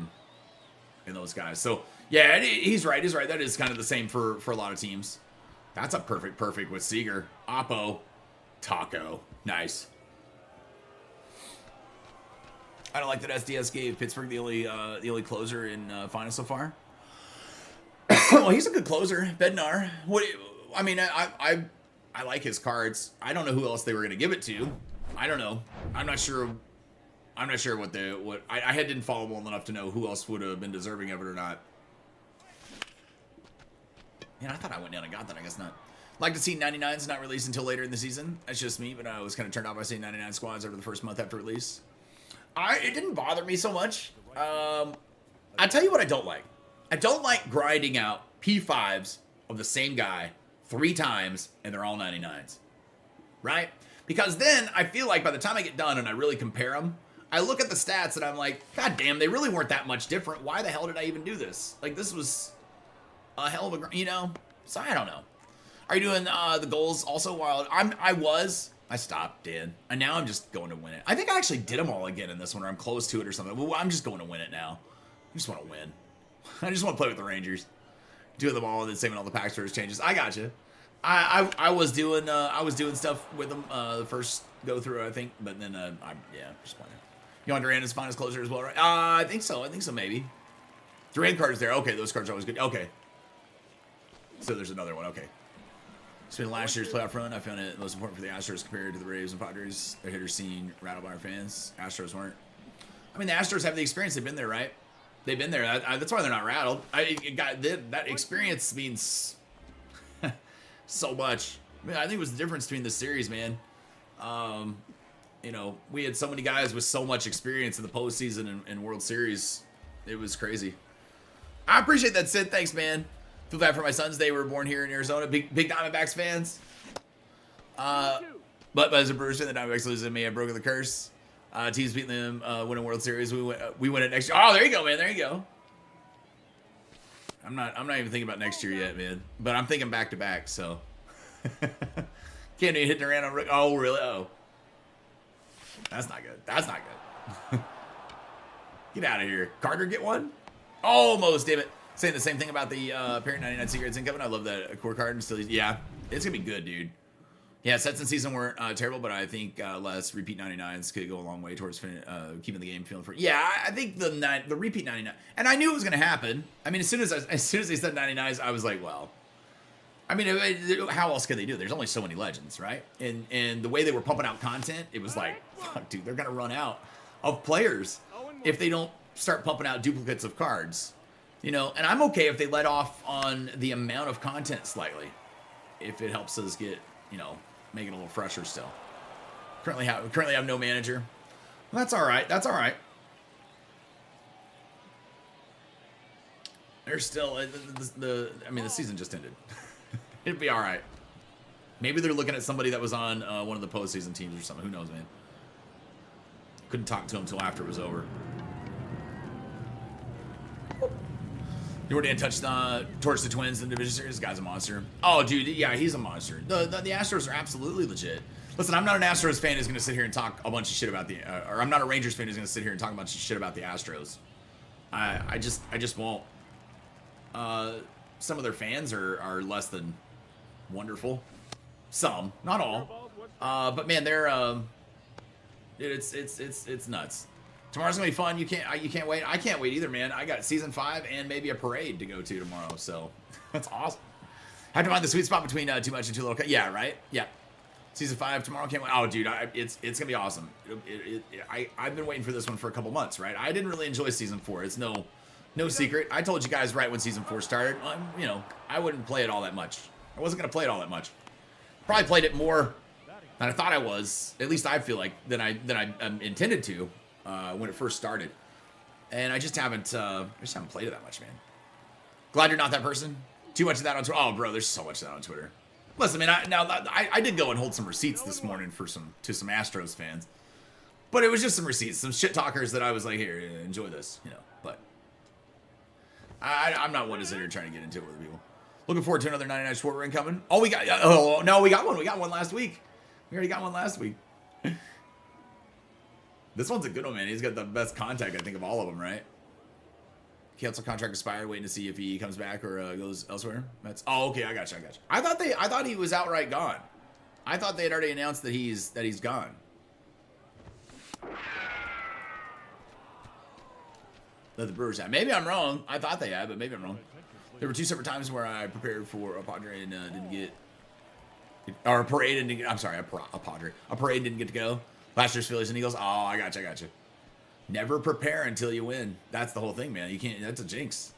and those guys. So. Yeah, he's right. He's right. That is kind of the same for a lot of teams. That's a perfect with Seager. Oppo. Taco. Nice. I don't like that SDS gave Pittsburgh the only closer in finals so far. Well, he's a good closer. Bednar. I mean, I like his cards. I don't know who else they were going to give it to. I don't know. I'm not sure what I didn't follow well enough to know who else would have been deserving of it or not. Yeah, I thought I went down and got that. I guess not. Like to see 99s not released until later in the season. That's just me, but I was kind of turned off by seeing 99 squads over the first month after release. It didn't bother me so much. I'll tell you what I don't like. I don't like grinding out P5s of the same guy 3 times and they're all 99s. Right? Because then I feel like by the time I get done and I really compare them, I look at the stats and I'm like, God damn, they really weren't that much different. Why the hell did I even do this? Like, this was a hell of a, you know? So I don't know. Are you doing the goals also while I stopped, Dan. And now I'm just going to win it. I think I actually did them all again in this one, or I'm close to it or something. Well, I'm just going to win it now. I just want to win. I just want to play with the Rangers. Doing them all and then saving all the pack stores changes. I got you. I was doing stuff with them the first go through, I think, but then just playing. Yon Duran is fine as closer as well, right? I think so. Maybe. Duran cards there. Okay, those cards are always good. Okay. So there's another one. Okay. It's been last year's playoff run. I found it most important for the Astros compared to the Braves and Padres. Their hitters seen rattled by our fans. Astros weren't. I mean, the Astros have the experience. They've been there, right? They've been there. That's why they're not rattled. That experience means so much. I mean, I think it was the difference between the series, man. You know, we had so many guys with so much experience in the postseason and World Series. It was crazy. I appreciate that, Sid. Thanks, man. Feel bad for my sons. They were born here in Arizona. Big Diamondbacks fans. But as a Brewers fan, the Diamondbacks losing may have broken the curse. Teams beating them, winning World Series. We win it next year. Oh, there you go, man. There you go. I'm not even thinking about next year yet, man. But I'm thinking back to back. So can't even hitting around on. Oh, really? Oh, that's not good. That's not good. Get out of here, Carter. Get one. Almost, damn it. Saying the same thing about the Parent 99 Secrets Incoming. I love that core card and still. Yeah, it's gonna be good, dude. Yeah, sets in season weren't terrible, but I think less repeat 99s could go a long way towards keeping the game feeling for. Yeah, I think the repeat 99, and I knew it was going to happen. I mean, as soon as they said 99s, I was like, well, I mean, how else could they do it? There's only so many legends, right? And the way they were pumping out content, it was like, fuck, dude, they're going to run out of players if they don't start pumping out duplicates of cards, you know. And I'm okay if they let off on the amount of content slightly, if it helps us get, you know, make it a little fresher still. Currently have no manager. Well, that's all right. That's all right. There's still the season just ended. It'd be all right. Maybe they're looking at somebody that was on one of the postseason teams or something. Who knows, man? Couldn't talk to him until after it was over. Jordan touched towards the Twins in the division series. This guy's a monster. Oh, dude, yeah, he's a monster. The Astros are absolutely legit. Listen, I'm not an Astros fan who's going to sit here and talk a bunch of shit about the, or I'm not a Rangers fan who's going to sit here and talk a bunch of shit about the Astros. I just won't. Some of their fans are less than wonderful. Some, not all. But man, they're it's nuts. Tomorrow's gonna be fun. You can't wait. I can't wait either, man. I got season 5 and maybe a parade to go to tomorrow, so that's awesome. Have to find the sweet spot between too much and too little. Yeah, right. Yeah, season 5 tomorrow. Can't wait. Oh, dude, it's gonna be awesome. I've been waiting for this one for a couple months, right? I didn't really enjoy season 4. It's no secret. I told you guys right when season 4 started. You know, I wouldn't play it all that much. I wasn't gonna play it all that much. Probably played it more than I thought I was. At least I feel like than I intended to. When it first started, and I just haven't played it that much, man. Glad you're not that person. Too much of that on Twitter. Oh, bro, there's so much of that on Twitter. Listen, man, I did go and hold some receipts this morning to some Astros fans, but it was just some receipts, some shit talkers that I was like, here, enjoy this, you know. But I'm not one to sit here trying to get into it with people. Looking forward to another 99 short ring coming. Oh, we got no, we got one. We got one last week. We already got one last week. This one's a good one, man. He's got the best contact, I think, of all of them, right? Cancel contract expired, waiting to see if he comes back or goes elsewhere. That's okay. I got you. I thought he was outright gone. I thought they had already announced that he's gone. That the Brewers had. Maybe I'm wrong. I thought they had, but maybe I'm wrong. There were 2 separate times where I prepared for a Padre and didn't get, or a parade and didn't get. I'm sorry, a Padre. A parade didn't get to go. Last year's Phillies and Eagles. Oh, I got you. Never prepare until you win. That's the whole thing, man. You can't. That's a jinx.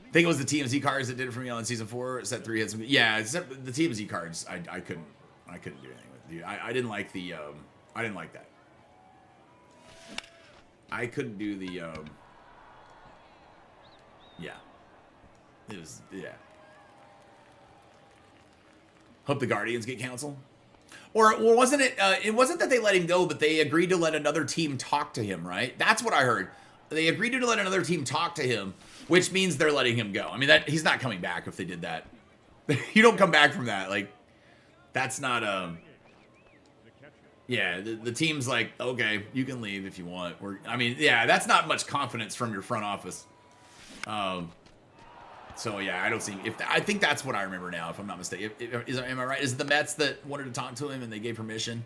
I think it was the TMZ cards that did it for me on season 4. Set 3 hits. Yeah, except the TMZ cards. I couldn't do anything with. Dude, I didn't like the. I didn't like that. I couldn't do the. Yeah. It was. Yeah. Hope the Guardians get canceled. Or wasn't it? It wasn't that they let him go, but they agreed to let another team talk to him, right? That's what I heard. They agreed to let another team talk to him, which means they're letting him go. I mean, that he's not coming back if they did that. You don't come back from that. Like, that's not yeah, the team's like, okay, you can leave if you want. I mean, yeah, that's not much confidence from your front office. So yeah, I don't see I think that's what I remember now, if I'm not mistaken. Am I right? Is it the Mets that wanted to talk to him and they gave permission?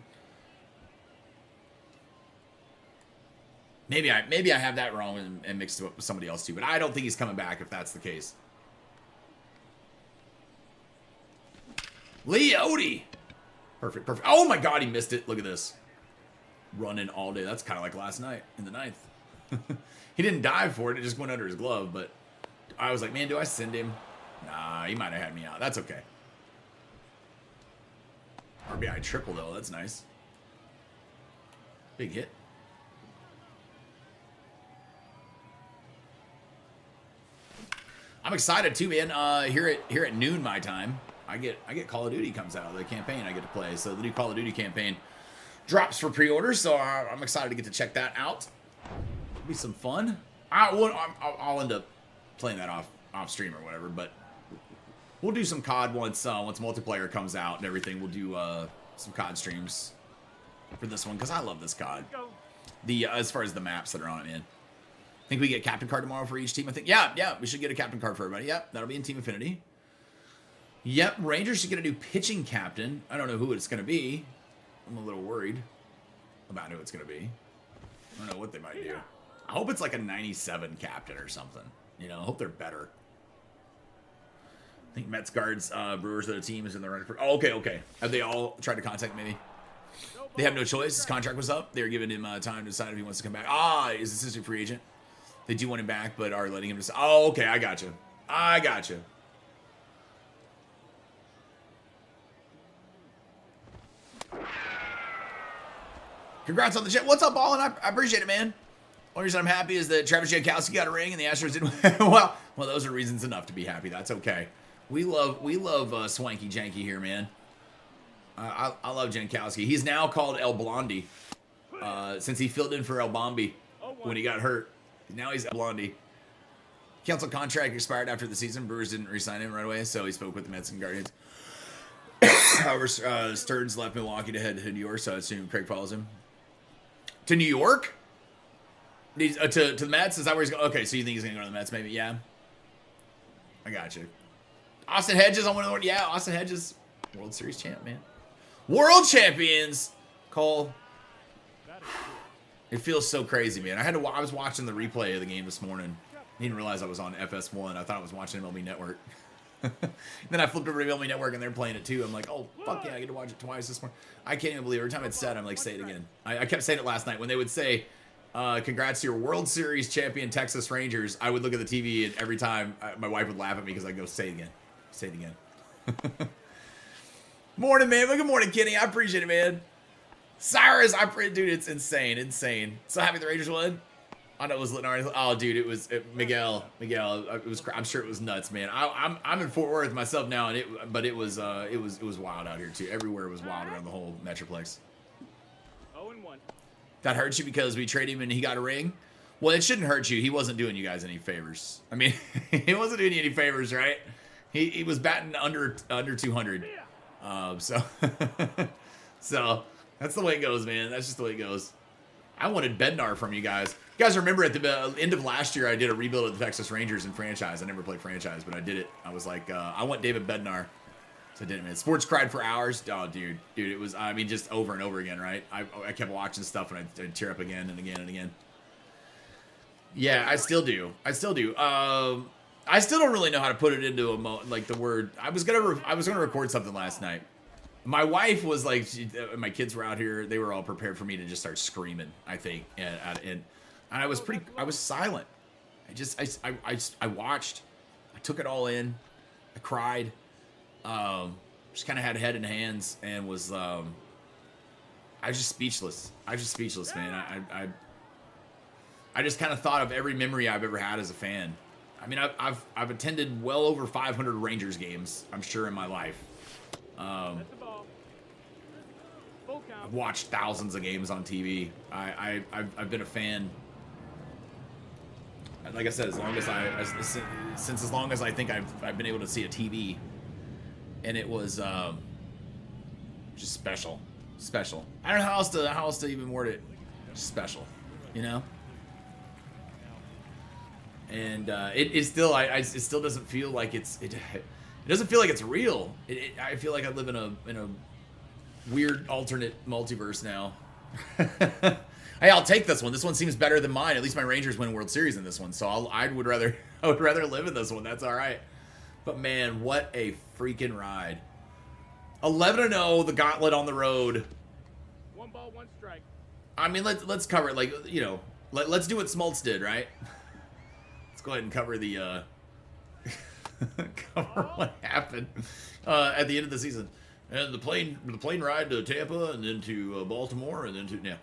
Maybe I have that wrong and mixed it up with somebody else too, but I don't think he's coming back if that's the case. Leote. Perfect. Oh my God, he missed it. Look at this. Running all day. That's kind of like last night in the ninth. He didn't dive for it. It just went under his glove, but I was like, man, do I send him? Nah, he might have had me out. That's okay. RBI triple, though. That's nice. Big hit. I'm excited too, man. Here at noon my time, I get Call of Duty comes out. The campaign I get to play. So the new Call of Duty campaign drops for pre-order. So I'm excited to get to check that out. It'll be some fun. I'll end up playing that off stream or whatever, but we'll do some COD once multiplayer comes out and everything. We'll do some COD streams for this one because I love this COD. As far as the maps that are on it, man. I think we get captain card tomorrow for each team. I think yeah, we should get a captain card for everybody. Yep, that'll be in Team Affinity. Yep, Rangers should get a new pitching captain. I don't know who it's going to be. I'm a little worried about who it's going to be. I don't know what they might do. I hope it's like a 97 captain or something. You know, I hope they're better. I think Mets guards, Brewers are the team is in the running for. Oh, okay. Have they all tried to contact me? They have no choice. His contract was up. They were giving him time to decide if he wants to come back. Is this a free agent? They do want him back, but are letting him decide. Oh, okay. I got you. Congrats on the jet. What's up, Ballin? I appreciate it, man. Only reason I'm happy is that Travis Jankowski got a ring and the Astros didn't. well, those are reasons enough to be happy. That's okay. We love Swanky Janky here, man. I love Jankowski. He's now called El Blondie since he filled in for El Bombi when he got hurt. Now he's El Blondie. Council contract expired after the season. Brewers didn't re-sign him right away, so he spoke with the Mets and Guardians. However, Stearns left Milwaukee to head to New York, so I assume Craig follows him. To New York? To the Mets? Is that where he's going? Okay, so you think he's going to go to the Mets, maybe? Yeah. I got you. Austin Hedges on one of the... Yeah, Austin Hedges. World Series champ, man. World champions! Cole. It feels so crazy, man. I was watching the replay of the game this morning. I didn't realize I was on FS1. I thought I was watching MLB Network. Then I flipped over to MLB Network and they're playing it too. I'm like, oh, fuck yeah, I get to watch it twice this morning. I can't even believe it. Every time it's said, I'm like, say it again. I kept saying it last night. When they would say, congrats to your World Series champion Texas Rangers, I would look at the TV and every time my wife would laugh at me because I'd go, say it again. Say it again. Morning, man. Good morning, Kenny. I appreciate it, man. Cyrus, dude, it's insane. So happy the Rangers won. I know it was Lenard. Oh, dude, it was Miguel. It was. I'm sure it was nuts, man. I'm in Fort Worth myself now, and it was wild out here too. Everywhere was wild around the whole Metroplex. 0-1. That hurts you because we traded him and he got a ring. Well, it shouldn't hurt you. He wasn't doing you guys any favors. I mean, he wasn't doing you any favors, right? He was batting under 200. So so that's the way it goes, man. That's just the way it goes. I wanted Bednar from you guys. You guys remember at the end of last year, I did a rebuild of the Texas Rangers in franchise. I never played franchise, but I did it. I was like, I want David Bednar. So I did it, man. Sports cried for hours. Oh, dude, it was, I mean, just over and over again, right? I kept watching stuff and I'd tear up again and again and again. Yeah, I still do. I still don't really know how to put it into like the word. I was gonna record something last night. My wife was like, my kids were out here. They were all prepared for me to just start screaming, I think. And I was silent. I watched. I took it all in. I cried. Just kind of had head in hands and was, I was just speechless. Man. I just kind of thought of every memory I've ever had as a fan. I mean, I've attended well over 500 Rangers games, I'm sure, in my life. I've watched thousands of games on TV. I've been a fan. Like I said, as long as I think I've been able to see a TV, and it was just special. I don't know how else to even word it. Just special, you know. And it still doesn't feel like it doesn't feel like it's real. I feel like I live in a weird alternate multiverse now. Hey, I'll take this one. This one seems better than mine. At least my Rangers win World Series in this one, so I would rather live in this one. That's all right. But man, what a freaking ride! 11-0, the gauntlet on the road. 1 ball, 1 strike. I mean, let's cover it. Like, you know, let's do what Smoltz did, right? Let's go ahead and cover the cover what happened at the end of the season. And the plane ride to Tampa, and then to Baltimore, and then to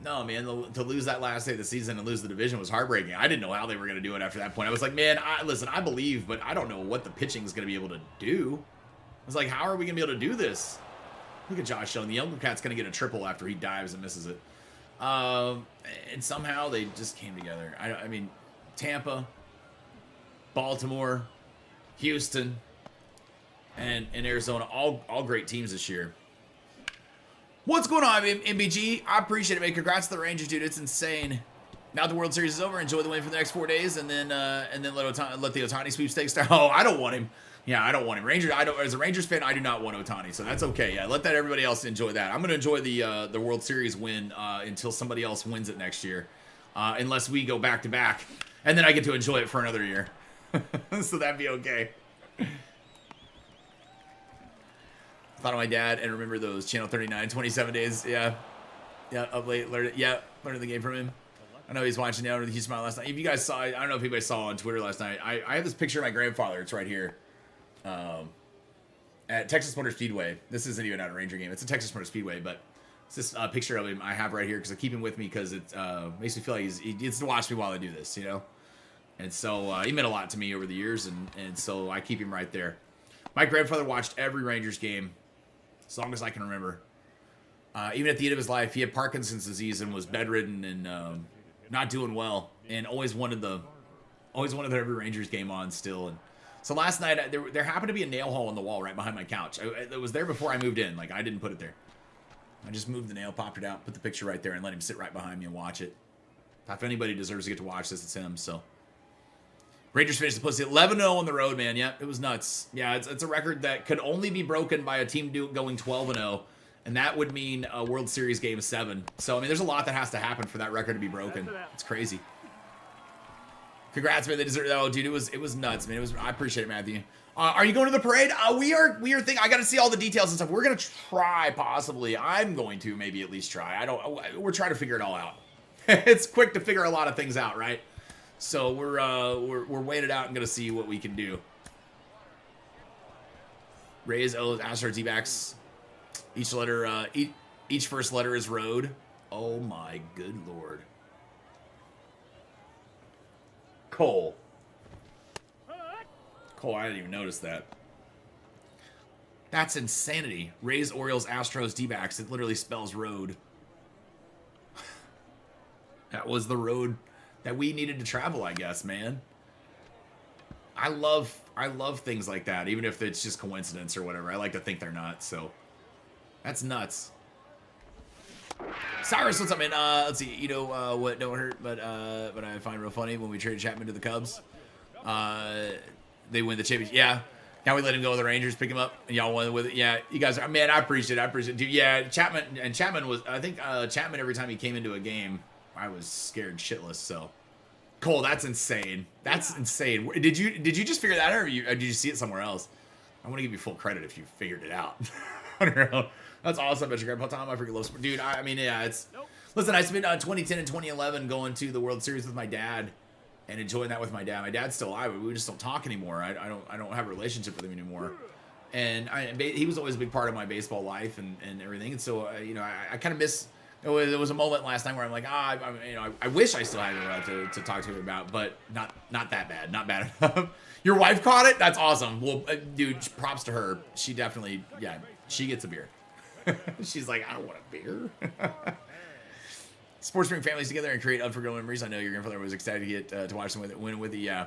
no, man, to lose that last day of the season and lose the division was heartbreaking. I didn't know how they were going to do it after that point. I was like, man, listen, I believe, but I don't know what the pitching is going to be able to do. I was like, how are we going to be able to do this? Look at Josh Young. The Younger Cat's going to get a triple after he dives and misses it. And somehow they just came together. I mean, Tampa, Baltimore, Houston, and Arizona, all great teams this year. What's going on, MBG? I appreciate it, man. Congrats to the Rangers, dude. It's insane. Now the World Series is over. Enjoy the win for the next 4 days, and then let the Ohtani sweepstakes start. Oh, I don't want him. Yeah, I don't want him. As a Rangers fan, I do not want Ohtani, so that's okay. Yeah, let everybody else enjoy that. I'm gonna enjoy the World Series win until somebody else wins it next year, unless we go back to back, and then I get to enjoy it for another year. So that'd be okay. Thought of my dad and remember those Channel 39 27 days. Yeah, up late. Learned the game from him. I know he's watching now. He smiled last night. If you guys saw, I don't know if anybody saw on Twitter last night. I have this picture of my grandfather. It's right here. At Texas Motor Speedway. This isn't even at a Ranger game. It's a Texas Motor Speedway, but it's this picture of him I have right here because I keep him with me because it makes me feel like he gets to watch me while I do this, you know? And so he meant a lot to me over the years, and so I keep him right there. My grandfather watched every Rangers game as long as I can remember. Even at the end of his life, he had Parkinson's disease and was bedridden and not doing well, and always wanted every Rangers game on still. And so last night there happened to be a nail hole in the wall right behind my couch. It was there before I moved in. Like, I didn't put it there. I just moved the nail, popped it out, put the picture right there, and let him sit right behind me and watch it. If anybody deserves to get to watch this, it's him. So Rangers finished the postseason 11-0 on the road, man. Yeah, it was nuts. Yeah, it's a record that could only be broken by a team going 12-0, and that would mean a World Series Game 7. So, I mean, there's a lot that has to happen for that record to be broken. It's crazy. Congrats, man. They deserve that. Oh, dude, it was nuts, man. I appreciate it, Matthew. Are you going to the parade? We are thinking. I got to see all the details and stuff. We're gonna try, possibly. I'm going to maybe at least try. We're trying to figure it all out. It's quick to figure a lot of things out, right? So we're weighing it out and gonna see what we can do. Rays, O's, Astros, D-backs. Each first letter is road. Oh my good lord. Cole, I didn't even notice that. That's insanity. Rays, Orioles, Astros, D-backs. It literally spells road. That was the road that we needed to travel, I guess, man. I love things like that, even if it's just coincidence or whatever. I like to think they're not, so that's nuts. Cyrus, what's up, man? Let's see. You know what don't hurt, but I find real funny when we traded Chapman to the Cubs. They win the championship. Yeah. Now we let him go with the Rangers, pick him up, and y'all won with it. Yeah, you guys are, man, I appreciate it. Dude, yeah, Chapman was, I think Chapman, every time he came into a game, I was scared shitless. So Cole, that's insane. That's insane. Did you just figure that out, or did you see it somewhere else? I want to give you full credit if you figured it out on your own. That's awesome. But your grandpa Tom, I freaking love sport. Dude, I mean, yeah, it's, listen, I spent 2010 and 2011 going to the World Series with my dad and enjoying that with my dad. My dad's still alive, but we just don't talk anymore. I don't have a relationship with him anymore. And he was always a big part of my baseball life and everything. And so, you know, I kind of miss. There was a moment last night where I'm like, I wish I still had him to talk to him about, but not that bad, not bad enough. Your wife caught it? That's awesome. Well, dude, props to her. She definitely, yeah, she gets a beer. She's like, I don't want a beer. Sports bring families together and create unforgettable memories. I know your grandfather was excited to get to watch them win with the.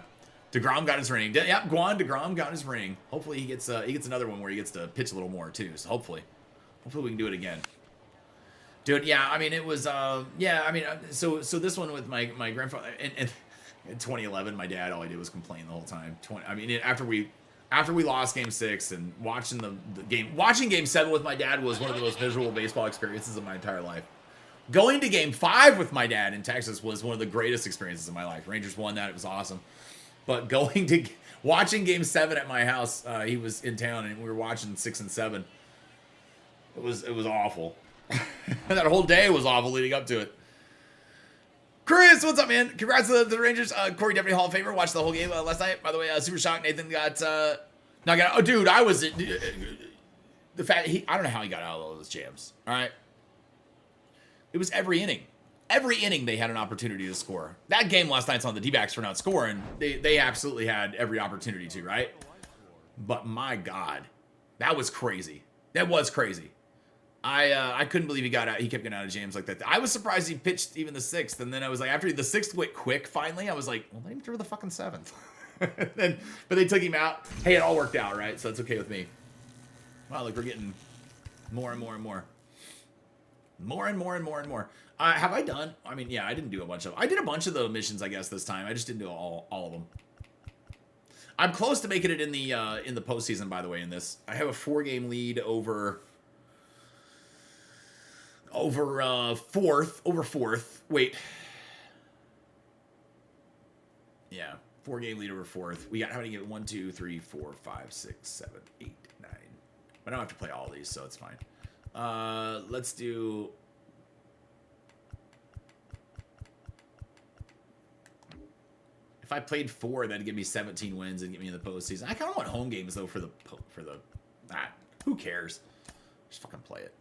DeGrom got his ring. Yep, Guan DeGrom got his ring. Hopefully he gets another one where he gets to pitch a little more too. So hopefully we can do it again. Dude, yeah, I mean it was so this one with my grandfather and in 2011, my dad, all he did was complain the whole time. After we lost Game 6 and watching Game 7 with my dad was one of the most miserable baseball experiences of my entire life. Going to Game 5 with my dad in Texas was one of the greatest experiences of my life. Rangers won that; it was awesome. But watching Game 7 at my house, he was in town and we were watching 6 and 7. It was awful. That whole day was awful leading up to it. Chris, what's up, man? Congrats to the Rangers. Corey Deputy Hall of Famer watched the whole game last night. By the way, super shocked. Nathan got knocked out. Oh, dude, I was the fact I don't know how he got out of all those jams. All right, it was every inning. Every inning they had an opportunity to score. That game last night's on the D-backs for not scoring. They absolutely had every opportunity to, right? But my God, that was crazy. That was crazy. I couldn't believe he got out. He kept getting out of jams like that. I was surprised he pitched even the 6th, and then I was like, after the 6th went quick, finally, I was like, well, let him throw the fucking 7th. But they took him out. Hey, it all worked out, right? So it's okay with me. Wow, look, we're getting more and more and more. More and more and more and more. Have I done? I mean, yeah, I didn't do a bunch of. I did a bunch of the missions, I guess, this time. I just didn't do all of them. I'm close to making it in the postseason, by the way. In this, I have a 4-game lead over fourth. Wait, yeah, 4-game lead over fourth. We got how many games? 1, 2, 3, 4, 5, 6, 7, 8, 9. I don't have to play all of these, so it's fine. Let's do. If I played 4, that'd give me 17 wins and get me in the postseason. I kind of want home games though for the who cares? Just fucking play it.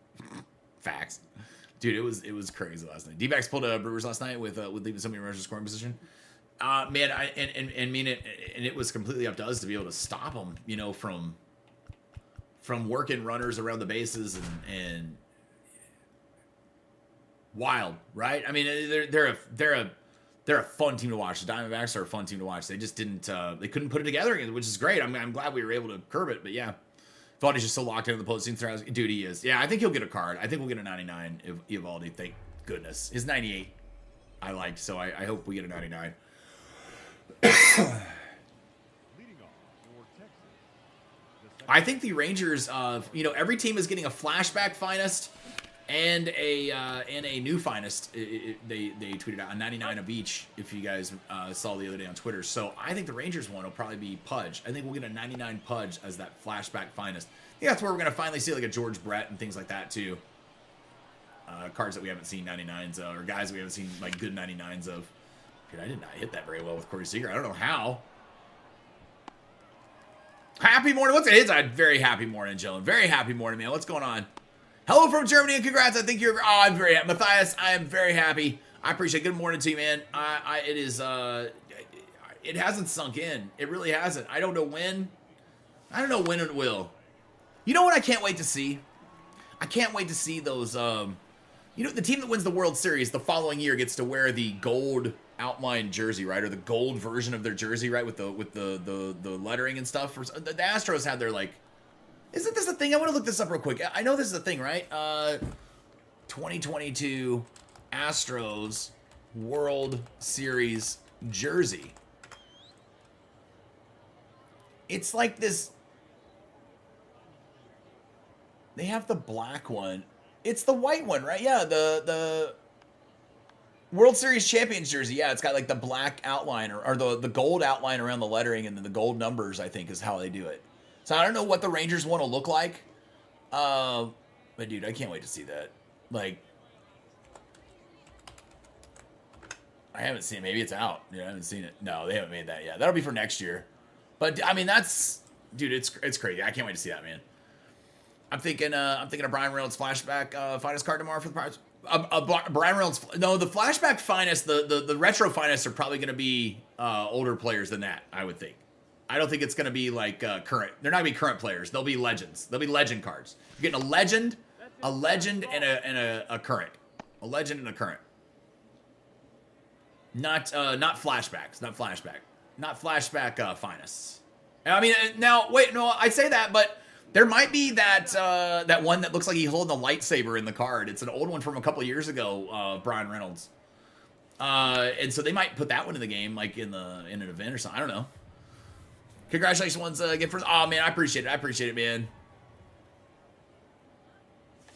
Facts, dude. It was crazy last night. D-backs pulled Brewers last night with leaving somebody in runners scoring position. Man, it was completely up to us to be able to stop them. You know, from working runners around the bases and wild, right? I mean, they're a fun team to watch. The Diamondbacks are a fun team to watch. They just didn't, they couldn't put it together, which is great. I'm glad we were able to curb it, but yeah. Evaldi's just so locked into the postseason. Dude, he is. Yeah, I think he'll get a card. I think we'll get a 99 if Evaldi, thank goodness. His 98 I liked, so I hope we get a 99. I think the Rangers, every team is getting a flashback finest and a new finest. They tweeted out a 99 of each. If you guys saw the other day on Twitter, so I think the Rangers one will probably be Pudge. I think we'll get a 99 Pudge as that flashback finest. I think that's where we're gonna finally see like a George Brett and things like that too. Cards that we haven't seen 99s of, or guys we haven't seen like good 99s of. Dude, I did not hit that very well with Corey Seager. I don't know how. Happy morning. What's it? It's a very happy morning, Joan. Very happy morning, man. What's going on? Hello from Germany and congrats. I think you're. Oh, I'm very happy. Matthias, I am very happy. I appreciate it. Good morning to you, man. It is. It hasn't sunk in. It really hasn't. I don't know when. I don't know when it will. You know what I can't wait to see? I can't wait to see those. The team that wins the World Series the following year gets to wear the gold outline jersey, right, or the gold version of their jersey, right, with the lettering and stuff. The Astros had their like. Isn't this a thing? I want to look this up real quick. I know this is a thing, right? 2022 Astros World Series jersey. It's like this. They have the black one. It's the white one, right? Yeah, the World Series Champions jersey. Yeah, it's got like the black outline or the gold outline around the lettering and then the gold numbers, I think, is how they do it. So I don't know what the Rangers want to look like. But dude, I can't wait to see that. Like, I haven't seen it. Maybe it's out. Yeah, I haven't seen it. No, they haven't made that yet. That'll be for next year. But I mean, that's, dude, it's crazy. I can't wait to see that, man. I'm thinking of Brian Reynolds flashback finest card tomorrow for the Pirates. Brian Reynolds. No, the flashback finest, the retro finest are probably going to be older players than that. I would think. I don't think it's going to be like current. They're not going to be current players. They'll be legends. They'll be legend cards. You're getting a legend A legend and a current. A legend and a current. Not flashbacks. Not flashback. Not flashback finest. I mean, now wait, no, I say that, but there might be that one that looks like he's holding a lightsaber in the card. It's an old one from a couple years ago. Brian Reynolds. And so they might put that one in the game, like in an event or something. I don't know. Congratulations, once again for. Oh man, I appreciate it. I appreciate it, man.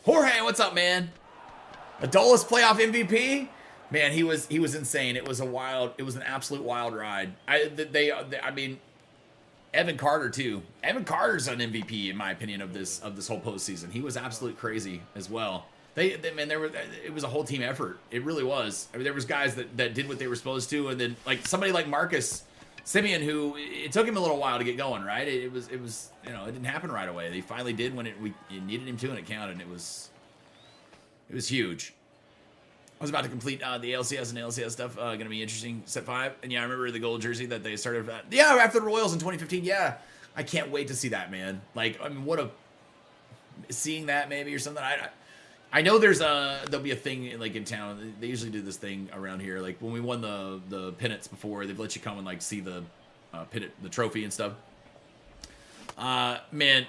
Jorge, what's up, man? Adolis playoff MVP. Man, he was insane. It was an absolute wild ride. I mean, Evan Carter too. Evan Carter's an MVP in my opinion of this whole postseason. He was absolute crazy as well. It was a whole team effort. It really was. I mean, there was guys that did what they were supposed to, and then like somebody like Marcus Simeon, who it took him a little while to get going. Right? It was it didn't happen right away. They finally did when we needed him to, and it counted. And it was huge. I was about to complete the ALCS and ALCS stuff. Going to be interesting. Set 5. And yeah, I remember the gold jersey that they started. After the Royals in 2015. Yeah, I can't wait to see that, man. Like, I mean, seeing that maybe or something. I know there'll be a thing like in town. They usually do this thing around here. Like when we won the pennants before, they've let you come and like see the pennant, the trophy and stuff. Man,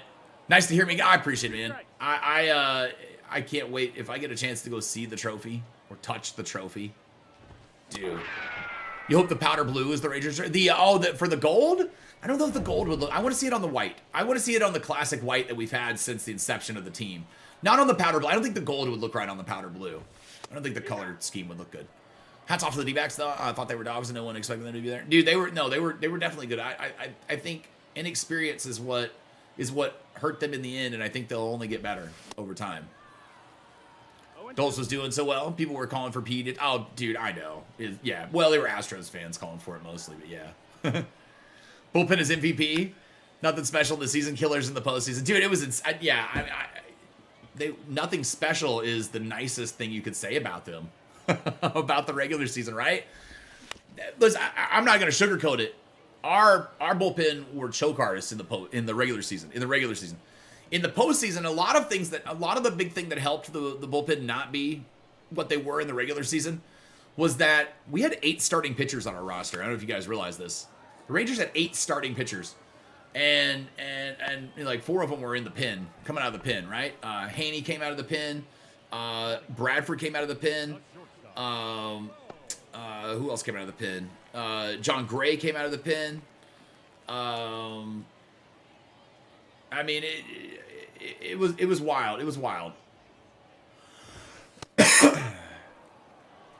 nice to hear me. I appreciate it, man. I can't wait if I get a chance to go see the trophy. Or touch the trophy. Dude. You hope the powder blue is the Rangers. For the gold? I don't know if the gold would look. I want to see it on the white. I want to see it on the classic white that we've had since the inception of the team. Not on the powder blue. I don't think the gold would look right on the powder blue. I don't think the color scheme would look good. Hats off to the D-backs though. I thought they were dogs and no one expected them to be there. Dude, they were definitely good. I think inexperience is what hurt them in the end, and I think they'll only get better over time. Dulce was doing so well. People were calling for Pete. Oh, dude, I know. Yeah. Well, they were Astros fans calling for it mostly, but yeah. Bullpen is MVP. Nothing special. The season killers in the postseason. Dude, it was, nothing special is the nicest thing you could say about them. About the regular season, right? Listen, I'm not going to sugarcoat it. Our bullpen were choke artists in the regular season. In the postseason, a lot of the big thing that helped the bullpen not be what they were in the regular season was that we had 8 starting pitchers on our roster. I don't know if you guys realize this. The Rangers had 8 starting pitchers, and like 4 of them were in the pen, coming out of the pen, right? Haney came out of the pen. Bradford came out of the pen. Who else came out of the pen? John Gray came out of the pen. I mean, it was wild. It was wild.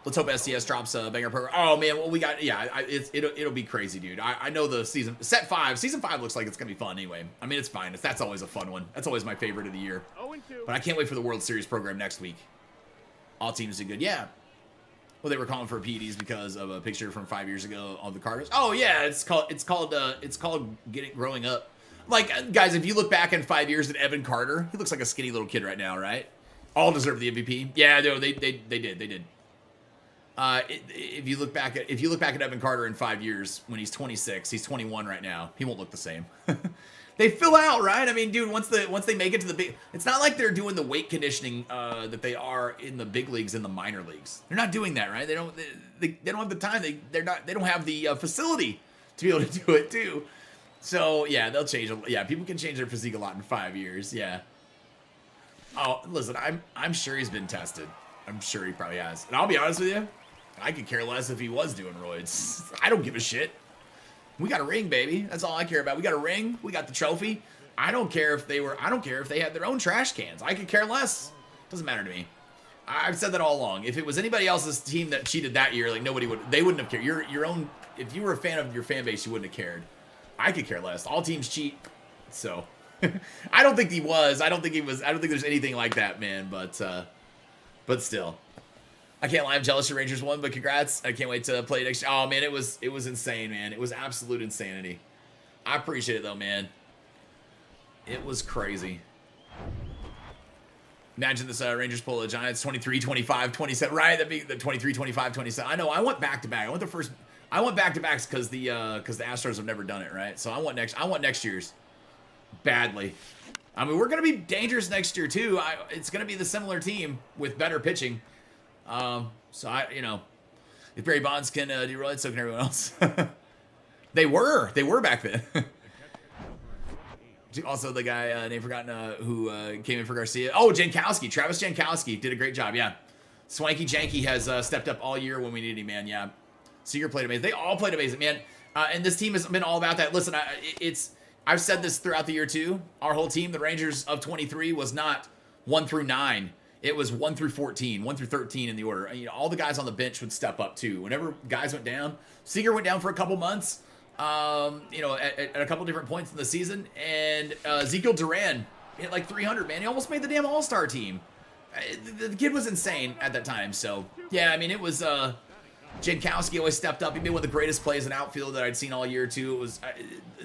Let's hope SDS drops a banger program. Oh man, well we got it'll be crazy, dude. I know the season 5 looks like it's gonna be fun anyway. I mean it's fine. That's always a fun one. That's always my favorite of the year. But I can't wait for the World Series program next week. All teams do good. Yeah. Well, they were calling for PEDs because of a picture from 5 years ago of the Cardinals. Oh yeah, it's called growing up. Like, guys, if you look back in 5 years at Evan Carter, he looks like a skinny little kid right now, right? All deserve the MVP. Yeah, no, they did. If you look back at Evan Carter in 5 years, when he's 26, he's 21 right now. He won't look the same. They fill out, right? I mean, dude, once they make it to the big, it's not like they're doing the weight conditioning that they are in the big leagues and the minor leagues. They're not doing that, right? They don't have the time. They don't have the facility to be able to do it too. So yeah, they'll change. Yeah, people can change their physique a lot in 5 years. Yeah. Oh, listen, I'm sure he's been tested. I'm sure he probably has. And I'll be honest with you, I could care less if he was doing roids. I don't give a shit. We got a ring, baby. That's all I care about. We got a ring. We got the trophy. I don't care if they had their own trash cans. I could care less. Doesn't matter to me. I've said that all along. If it was anybody else's team that cheated that year, like they wouldn't have cared. Your own. If you were a fan of your fan base, you wouldn't have cared. I could care less. All teams cheat. So I don't think he was. I don't think there's anything like that, man. But still, I can't lie. I'm jealous the Rangers won, but congrats. I can't wait to play next year. Oh man, it was insane, man. It was absolute insanity. I appreciate it though, man. It was crazy. Imagine this Rangers pull the Giants 23, 25, 27. Right? That'd be the 23, 25, 27. I know. I want back to back. I want back to backs because the Astros have never done it, right? So I want next year's badly. I mean, we're going to be dangerous next year, too. It's going to be the similar team with better pitching. If Barry Bonds can do it, so can everyone else. They were back then. Also, the guy name forgotten who came in for Garcia. Oh, Jankowski, Travis Jankowski did a great job. Yeah, Swanky Janky has stepped up all year when we needed him, man. Yeah, Seager played amazing. They all played amazing, man. And this team has been all about that. Listen, I've said this throughout the year too. Our whole team, the Rangers of 23, was not 1 through 9. It was 1 through 14, 1 through 13 in the order. You know, all the guys on the bench would step up too. Whenever guys went down, Seager went down for a couple months. At a couple different points in the season, and Ezekiel Duran hit like 300. Man, he almost made the damn All-Star team. The kid was insane at that time. So yeah, I mean, it was Jankowski always stepped up. He made one of the greatest plays in outfield that I'd seen all year too. It was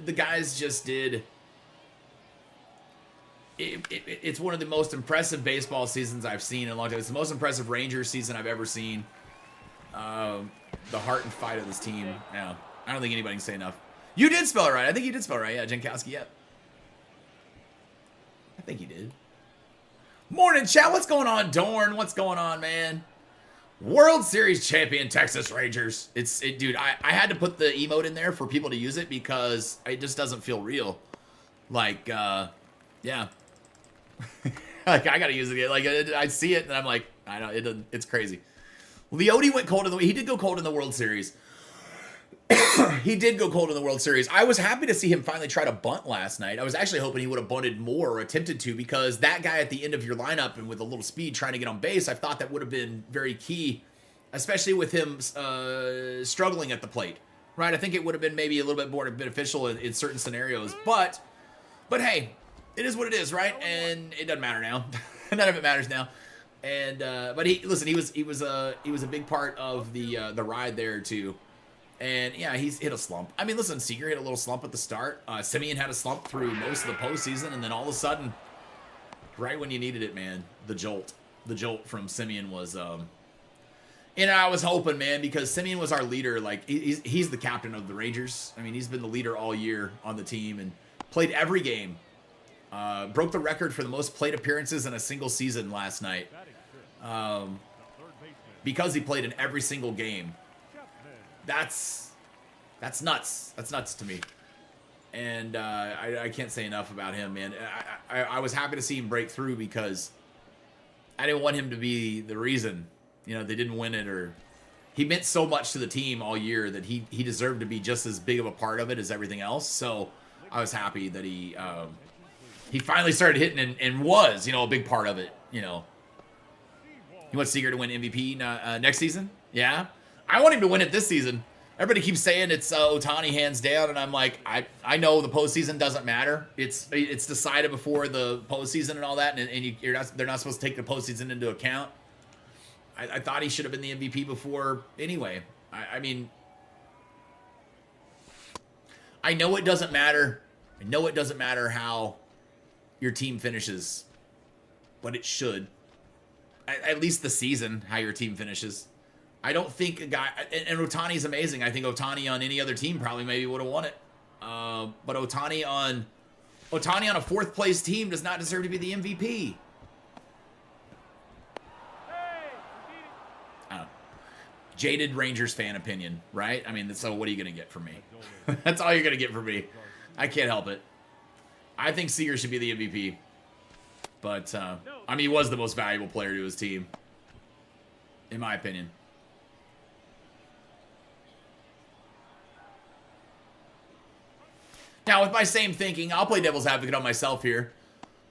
the guys just did. It's one of the most impressive baseball seasons I've seen in a long time. It's the most impressive Rangers season I've ever seen. The heart and fight of this team. Yeah. I don't think anybody can say enough. You did spell it right. I think you did spell it right. Yeah, Jankowski, yeah. I think you did. Morning, chat. What's going on, Dorn? What's going on, man? World Series champion Texas Rangers. Dude, I had to put the emote in there for people to use it because it just doesn't feel real. Like, yeah. Like, I gotta use it. Like, I see it and I'm like, I know, it's crazy. Leote went cold he did go cold in the World Series. He did go cold in the World Series. I was happy to see him finally try to bunt last night. I was actually hoping he would have bunted more or attempted to, because that guy at the end of your lineup and with a little speed trying to get on base, I thought that would have been very key, especially with him struggling at the plate, right? I think it would have been maybe a little bit more beneficial in certain scenarios. But hey, it is what it is, right? And it doesn't matter now. None of it matters now. And but he was a big part of the ride there too. And yeah, he's hit a slump. I mean, listen, Seager hit a little slump at the start. Semien had a slump through most of the postseason, and then all of a sudden, right when you needed it, man, the jolt from Semien was. And I was hoping, man, because Semien was our leader. Like he's the captain of the Rangers. I mean, he's been the leader all year on the team and played every game. Broke the record for the most plate appearances in a single season last night. Because he played in every single game. That's nuts. That's nuts to me. And I can't say enough about him, man. I was happy to see him break through because I didn't want him to be the reason, they didn't win it, or he meant so much to the team all year that he deserved to be just as big of a part of it as everything else. So I was happy that he finally started hitting and was, a big part of it, You want Seager to win MVP next season? Yeah. I want him to win it this season. Everybody keeps saying it's Ohtani hands down, and I'm like, I know the postseason doesn't matter. It's decided before the postseason and all that, and they're not supposed to take the postseason into account. I thought he should have been the MVP before anyway. I mean, I know it doesn't matter. I know it doesn't matter how your team finishes, but it should. At least the season, how your team finishes. I don't think a guy, and Ohtani's amazing. I think Ohtani on any other team probably maybe would have won it. But Ohtani on a fourth place team does not deserve to be the MVP. I don't know. Jaded Rangers fan opinion, right? I mean, so what are you going to get from me? That's all you're going to get from me. I can't help it. I think Seager should be the MVP. But, I mean, he was the most valuable player to his team, in my opinion. Now, with my same thinking, I'll play devil's advocate on myself here.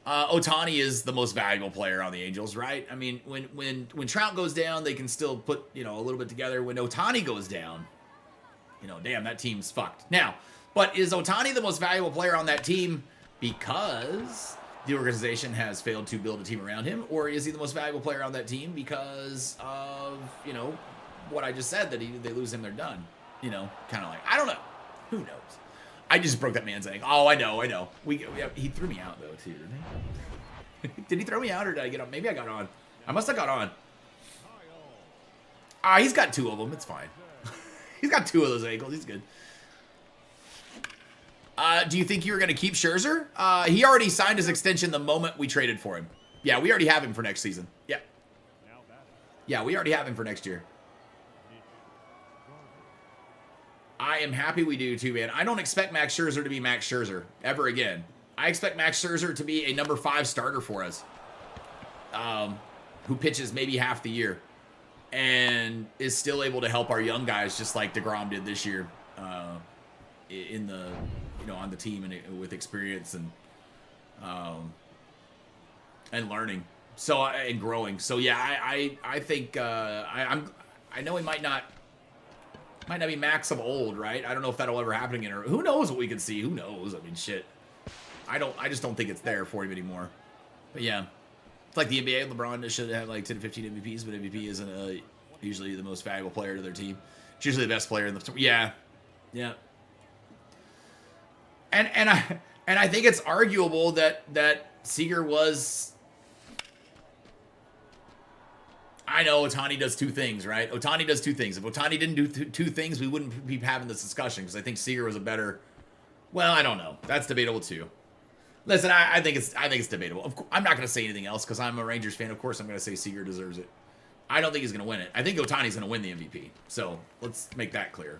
Ohtani is the most valuable player on the Angels, right? I mean, when Trout goes down, they can still put, a little bit together. When Ohtani goes down, damn, that team's fucked. Now, but is Ohtani the most valuable player on that team because the organization has failed to build a team around him, or is he the most valuable player on that team because of, what I just said, that they lose him, they're done? Kind of like, I don't know. Who knows? I just broke that man's ankle. Oh, I know. He threw me out, though, too, didn't he? Did he throw me out, or did I get on? Maybe I got on. I must have got on. He's got 2 of them. It's fine. He's got 2 of those ankles. He's good. Do you think you were going to keep Scherzer? He already signed his extension the moment we traded for him. Yeah, we already have him for next season. Yeah. Yeah, we already have him for next year. I am happy we do too, man. I don't expect Max Scherzer to be Max Scherzer ever again. I expect Max Scherzer to be a number 5 starter for us. Who pitches maybe half the year and is still able to help our young guys just like DeGrom did this year in the, on the team and with experience and learning. So, and growing. So yeah, I think, I know he might not be Max of old, right? I don't know if that'll ever happen again, or who knows what we could see. Who knows? I mean, shit. I just don't think it's there for him anymore. But yeah, it's like the NBA. LeBron should have like 10 to 15 MVPs, but MVP isn't usually the most valuable player to their team. It's usually the best player in the yeah. And I think it's arguable that Seager was. I know Ohtani does 2 things, right? Ohtani does 2 things. If Ohtani didn't do 2 things, we wouldn't be having this discussion because I think Seager was a better. Well, I don't know. That's debatable too. Listen, I think it's debatable. I'm not going to say anything else because I'm a Rangers fan. Of course, I'm going to say Seager deserves it. I don't think he's going to win it. I think Ohtani's going to win the MVP. So let's make that clear.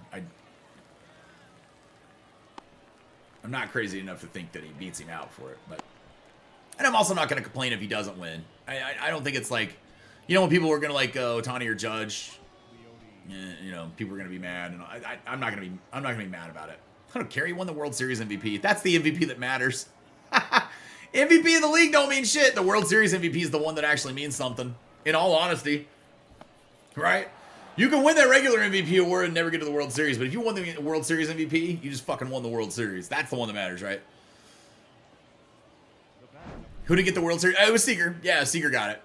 I'm not crazy enough to think that he beats him out for it, and I'm also not going to complain if he doesn't win. I don't think it's like. When people were gonna like Ohtani or Judge, people were gonna be mad, and I'm not gonna be mad about it. I don't care. He won the World Series MVP. That's the MVP that matters. MVP of the league don't mean shit. The World Series MVP is the one that actually means something. In all honesty, right? You can win that regular MVP award and never get to the World Series, but if you won the World Series MVP, you just fucking won the World Series. That's the one that matters, right? Who did get the World Series? It was Seager. Yeah, Seager got it.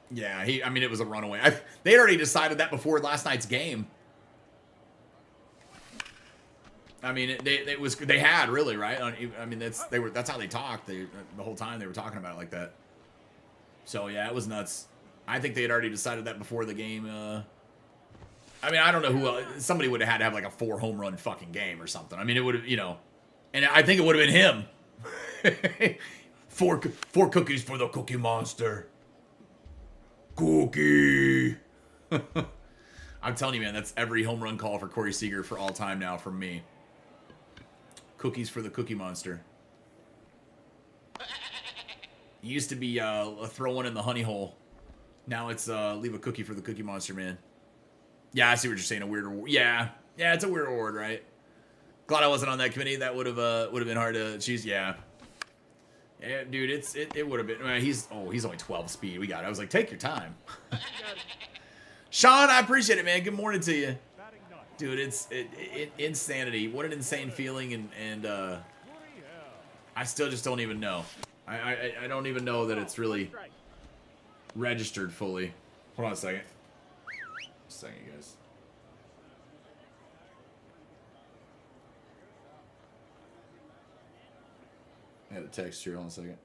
Yeah, it was a runaway. They had already decided that before last night's game. They had really, right? That's how they talked. The whole time they were talking about it like that. So yeah, it was nuts. I think they had already decided that before the game. I don't know who else. Somebody would have had to have like a 4 home run fucking game or something. It would have, and I think it would have been him. four cookies for the Cookie Monster. Cookie. I'm telling you, man, that's every home run call for Corey Seager for all time now from me. Cookies for the Cookie Monster. It used to be throw one in the honey hole. Now it's leave a cookie for the Cookie Monster, man. Yeah, I see what you're saying. A weird award. Yeah, it's a weird award, right? Glad I wasn't on that committee. That would have been hard to choose. Yeah, dude, it would have been. He's only 12 speed. We got it. I was like, take your time. Sean, I appreciate it, man. Good morning to you, dude. It's insanity. What an insane feeling, and I still just don't even know. I don't even know that it's really registered fully. Hold on a second. Just a second, guys. I had a text here. Hold on a second.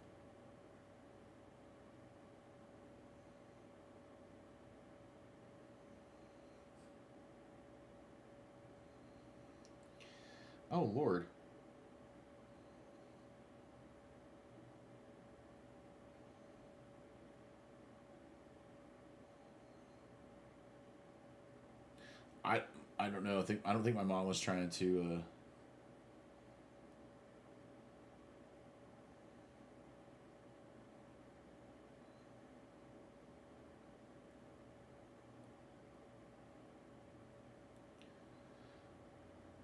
Oh, Lord. I don't know. I don't think my mom was trying to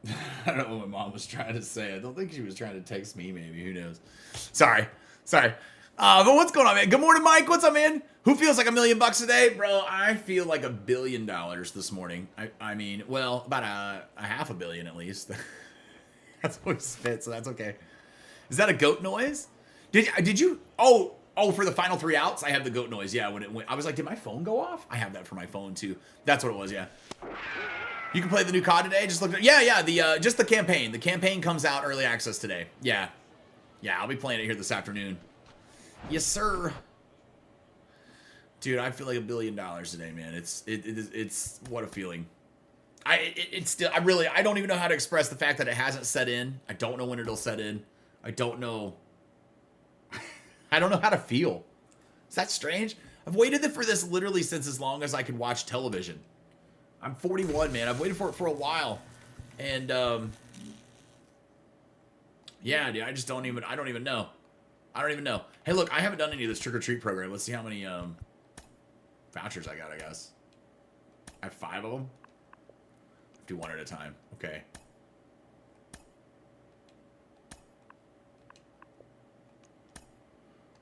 I don't know what my mom was trying to say. I don't think she was trying to text me, maybe. Who knows? Sorry. But what's going on, man? Good morning, Mike. What's up, man? Who feels like $1 million a day? Bro, I feel like $1 billion this morning. Well, about a $500 million at least. That's what we spit, so that's okay. Is that a goat noise? Did you? Oh, for the final 3 outs, I have the goat noise. Yeah, when it went, I was like, did my phone go off? I have that for my phone too. That's what it was. Yeah. You can play the new COD today. Just look at the just the campaign. The campaign comes out early access today. Yeah, I'll be playing it here this afternoon. Yes, sir. Dude, I feel like $1 billion today, man. It's what a feeling. It's still, I don't even know how to express the fact that it hasn't set in. I don't know when it'll set in. I don't know. I don't know how to feel. Is that strange? I've waited for this literally since as long as I could watch television. I'm 41, man. I've waited for it for a while. And, yeah, dude, I don't even know. I don't even know. Hey, look, I haven't done any of this trick-or-treat program. Let's see how many, vouchers I got, I guess. I have 5 of them. Do one at a time. Okay.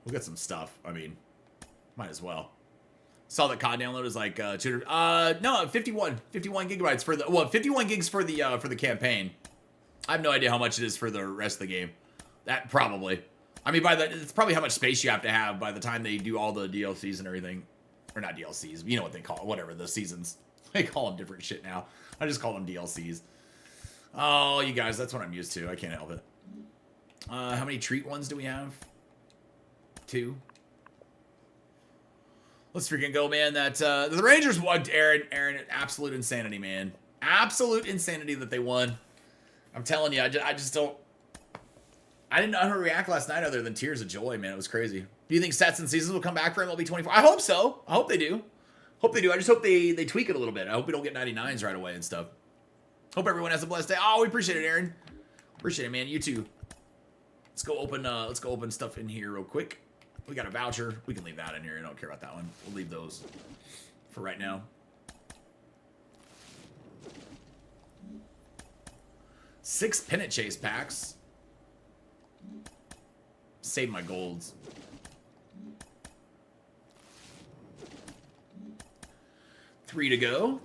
We'll get some stuff. I mean, might as well. Saw that COD download is like 200. No, 51 gigabytes for the 51 gigs for the campaign. I have no idea how much it is for the rest of the game. That probably. I mean, it's probably how much space you have to have by the time they do all the DLCs and everything, or not DLCs. You know what they call it, whatever the seasons. They call them different shit now. I just call them DLCs. Oh, you guys, that's what I'm used to. I can't help it. How many treat ones do we have? 2. Let's freaking go, man. That the Rangers won. Aaron, absolute insanity, man. Absolute insanity that they won. I'm telling you, I just don't. I didn't know how to react last night other than tears of joy, man. It was crazy. Do you think sets and seasons will come back for MLB 24? I hope so. I hope they do. Hope they do. I just hope they tweak it a little bit. I hope we don't get 99s right away and stuff. Hope everyone has a blessed day. Oh, we appreciate it, Aaron. Appreciate it, man. You too. Let's go open stuff in here real quick. We got a voucher. We can leave that in here. I don't care about that one. We'll leave those for right now. Six pennant chase packs. Save my golds. Three to go.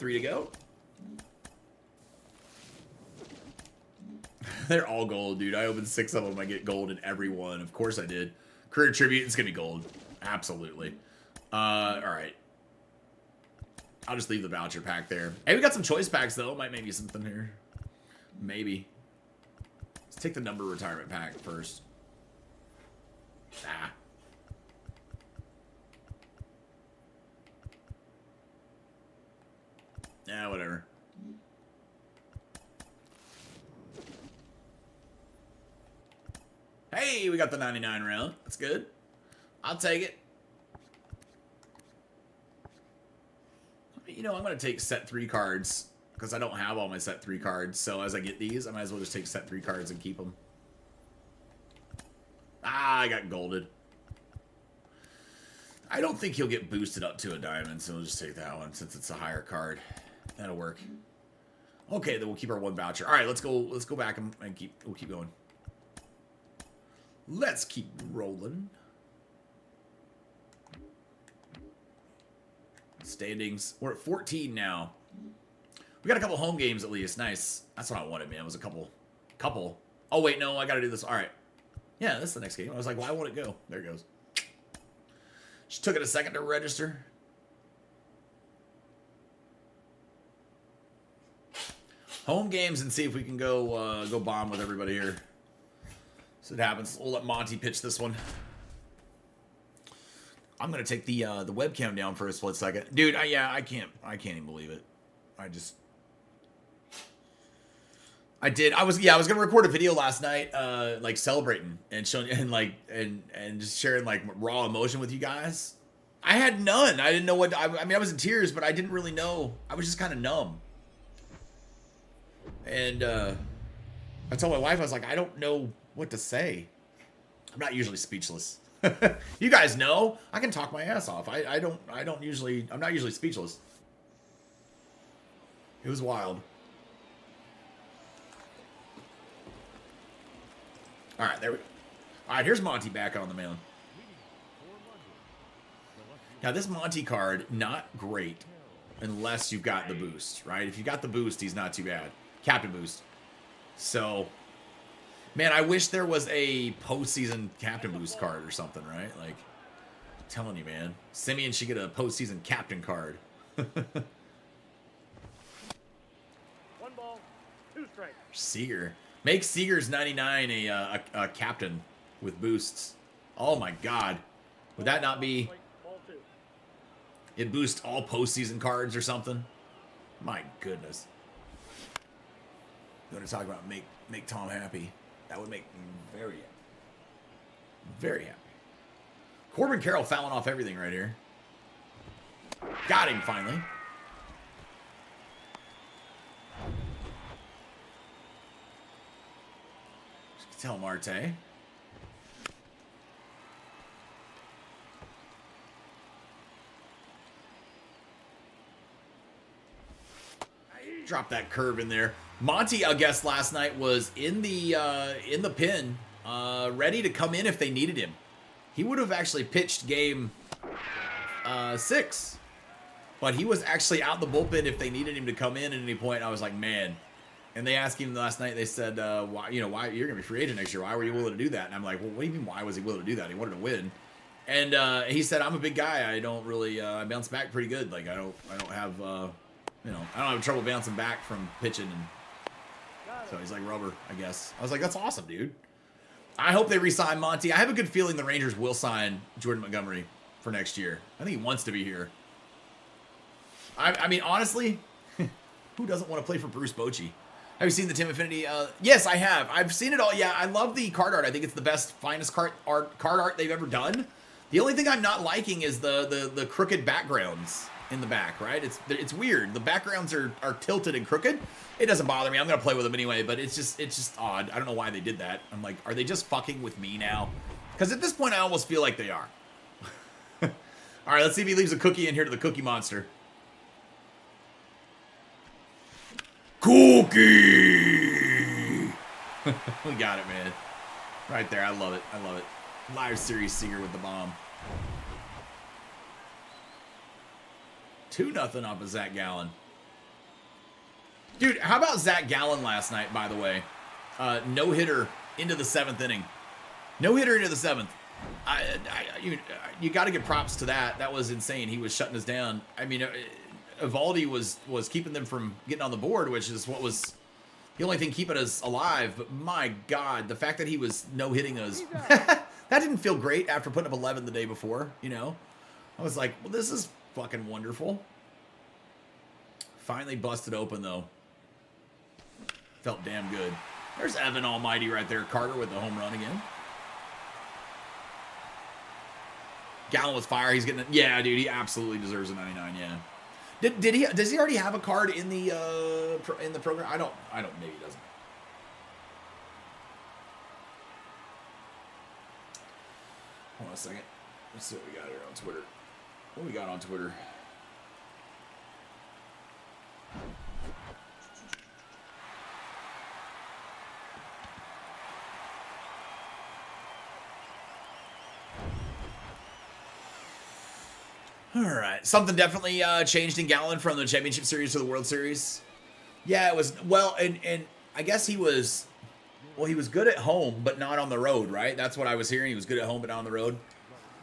They're all gold, dude. I opened 6 of them. I get gold in every one. Of course I did. Career tribute. It's going to be gold. Absolutely. All right. I'll just leave the voucher pack there. Hey, we got some choice packs, though. Might maybe something here. Maybe. Let's take the number retirement pack first. Ah. Yeah, whatever. Hey, we got the 99 round. That's good. I'll take it. You know, I'm going to take set 3 cards because I don't have all my set 3 cards. So as I get these, I might as well just take set 3 cards and keep them. Ah, I got golded. I don't think he'll get boosted up to a diamond, so we'll just take that one since it's a higher card. That'll work. Okay, then we'll keep our 1 voucher. All right, let's go back and we'll keep going. Let's keep rolling. Standings. We're at 14 now. We got a couple home games at least. Nice. That's what I wanted, man. It was a couple. Oh, wait, no. I got to do this. All right. Yeah, this is the next game. I was like, why won't it go? There it goes. Just took it a second to register. Home games and see if we can go bomb with everybody here. So it happens. We'll let Monty pitch this one. I'm gonna take the webcam down for a split second, dude. I can't even believe it. I was gonna record a video last night, like celebrating and showing and just sharing like raw emotion with you guys. I had none. I didn't know what. I mean, I was in tears, but I didn't really know. I was just kind of numb. And I told my wife, I was like, I don't know what to say. I'm not usually speechless. You guys know I can talk my ass off. I'm not usually speechless. It was wild. All right, there we go. All right, here's Monty back on the mound. Now this Monty card, not great unless you've got the boost, right? If you got the boost, he's not too bad. Captain boost. So, man, I wish there was a postseason captain boost card or something, right? Like, I'm telling you, man. Simeon should get a postseason captain card. 1 ball, 2 strikes. Seager. Make Seager's 99 a captain with boosts. Oh, my God. Would that not be... It boosts all postseason cards or something? My goodness. You want to talk about make Tom happy? That would make me very happy. Very happy. Corbin Carroll fouling off everything right here. Got him finally. Tell Marte. Drop that curve in there. Monty, I guess, last night was in the pin, ready to come in if they needed him. He would have actually pitched game 6, but he was actually out in the bullpen if they needed him to come in at any point. I was like, man. And they asked him last night. They said, "Why? Why you're gonna be free agent next year? Why were you willing to do that?" And I'm like, "Well, what do you mean? Why was he willing to do that? He wanted to win." And he said, "I'm a big guy. I don't really. I bounce back pretty good. Like I don't have. I don't have trouble bouncing back from pitching." And so he's like rubber, I guess. I was like, "That's awesome, dude." I hope they re-sign Monty. I have a good feeling the Rangers will sign Jordan Montgomery for next year. I think he wants to be here. I mean, honestly, who doesn't want to play for Bruce Bochy? Have you seen the Tim Affinity? Yes, I have. I've seen it all. Yeah, I love the card art. I think it's the best, finest card art they've ever done. The only thing I'm not liking is the crooked backgrounds in the back, right? It's weird. The backgrounds are tilted and crooked. It doesn't bother me. I'm gonna play with them anyway, but it's just odd. I don't know why they did that. I'm like, are they just fucking with me now? Because at this point, I almost feel like they are. All right, let's see if he leaves a cookie in here to the Cookie Monster. Cookie! We got it, man. Right there. I love it. I love it. Live series singer with the bomb. 2-0 off of Zach Gallen. Dude, how about Zach Gallen last night, by the way? No-hitter into the 7th inning. No-hitter into the 7th. You got to give props to that. That was insane. He was shutting us down. I mean, Evaldi was keeping them from getting on the board, which is what was the only thing keeping us alive. But my God, the fact that he was no-hitting us, that didn't feel great after putting up 11 the day before, I was like, well, this is fucking wonderful. Finally busted open, though. Felt damn good. There's Evan Almighty right there. Carter with the home run again. Gallen was fire. He's getting it. Yeah, dude, he absolutely deserves a 99, yeah. Does he already have a card in the program? I don't maybe he doesn't. Hold on a second. Let's see what we got here on Twitter. What we got on Twitter? All right. Something definitely changed in Gallen from the Championship Series to the World Series. Yeah, it was, well, and I guess he was good at home, but not on the road, right? That's what I was hearing. He was good at home, but not on the road.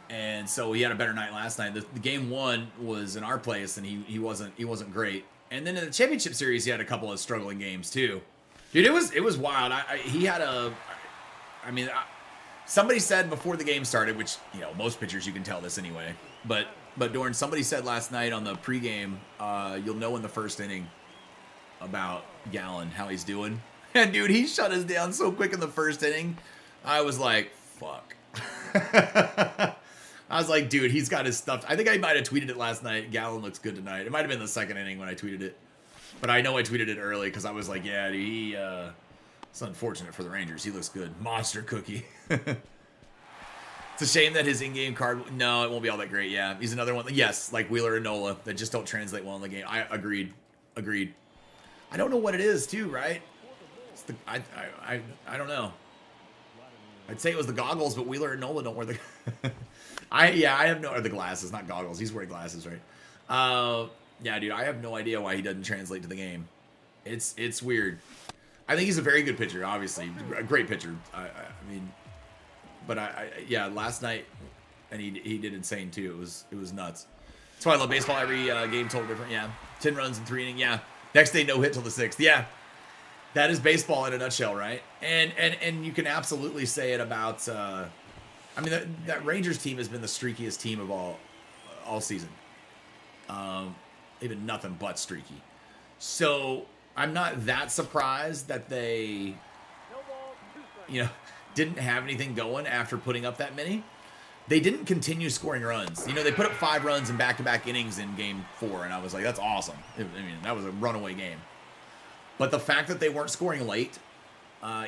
And so he had a better night last night. The game 1 was in our place, and he wasn't great. And then in the Championship Series, he had a couple of struggling games too. Dude, it was wild. He had somebody said before the game started, which, most pitchers, you can tell this anyway, but Dorn, somebody said last night on the pregame, you'll know in the first inning about Gallen, how he's doing. And dude, he shut us down so quick in the first inning. I was like, fuck. I was like, dude, he's got his stuff. I think I might have tweeted it last night. Gallen looks good tonight. It might have been the second inning when I tweeted it. But I know I tweeted it early because I was like, yeah, dude, it's unfortunate for the Rangers. He looks good. Monster cookie. It's a shame that his in-game card, no, it won't be all that great. Yeah, he's another one. Yes, like Wheeler and Nola that just don't translate well in the game. I agreed. I don't know what it is too, right? It's I don't know. I'd say it was the goggles, but Wheeler and Nola don't wear the. I have no, or the glasses, not goggles. He's wearing glasses, right? Yeah, dude, I have no idea why he doesn't translate to the game. It's weird. I think he's a very good pitcher, obviously, a great pitcher. I mean. But yeah, last night, and he did insane too. It was nuts. That's why I love baseball. Every game total different. Yeah, 10 runs in 3 innings. Yeah, next day no hit till the 6th. Yeah, that is baseball in a nutshell, right? And you can absolutely say it about. I mean, that Rangers team has been the streakiest team of all season. They've been nothing but streaky. So I'm not that surprised that they, No ball, 2 strikes. you know, didn't have anything going after putting up that many. They didn't continue scoring runs. You know, they put up 5 runs in back-to-back innings in game 4, and I was like, that's awesome. I mean, that was a runaway game. But the fact that they weren't scoring late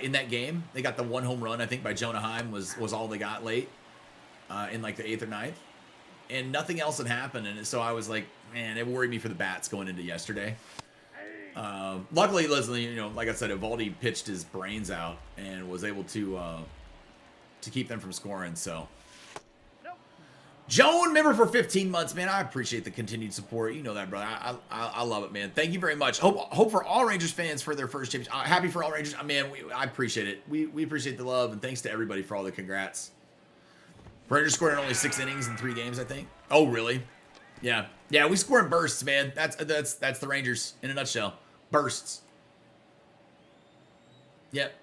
in that game, they got the 1 home run, I think, by Jonah Heim was all they got late in like the 8th or 9th. And nothing else had happened, and so I was like, man, it worried me for the bats going into yesterday. Luckily, listen, you know, like I said, Evaldi pitched his brains out and was able to keep them from scoring, so... Joan, member for 15 months, man. I appreciate the continued support. You know that, brother. I love it, man. Thank you very much. Hope for all Rangers fans for their first championship. Happy for all Rangers. Man, I appreciate it. We appreciate the love, and thanks to everybody for all the congrats. Rangers scored in only 6 innings in 3 games, I think. Oh, really? Yeah. Yeah, we score in bursts, man. That's the Rangers in a nutshell. Bursts. Yep.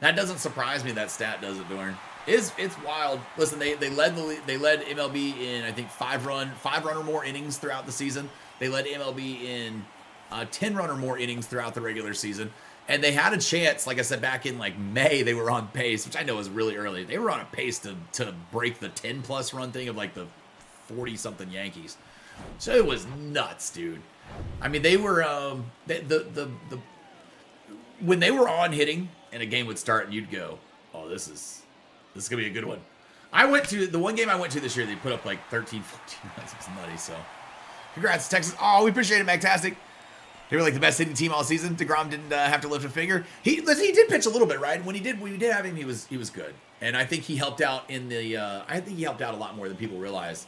That doesn't surprise me. That stat does it, Dorn. It's wild. Listen, they led MLB in, I think, 5 run or more innings throughout the season. They led MLB in 10 run or more innings throughout the regular season. And they had a chance, like I said, back in like May, they were on pace, which I know is really early. They were on a pace to break the 10+ run thing of like the 40-something Yankees. So it was nuts, dude. I mean, they were when they were on hitting and a game would start and you'd go, oh, this is gonna be a good one. I went to the one game I went to this year, they put up like 13, 14 runs. It was nutty. So congrats, Texas. Oh, we appreciate it, Magtastic. They were like the best hitting team all season. DeGrom didn't have to lift a finger. He did pitch a little bit, right? When we did have him, he was good. And I think he helped out in the I think he helped out a lot more than people realize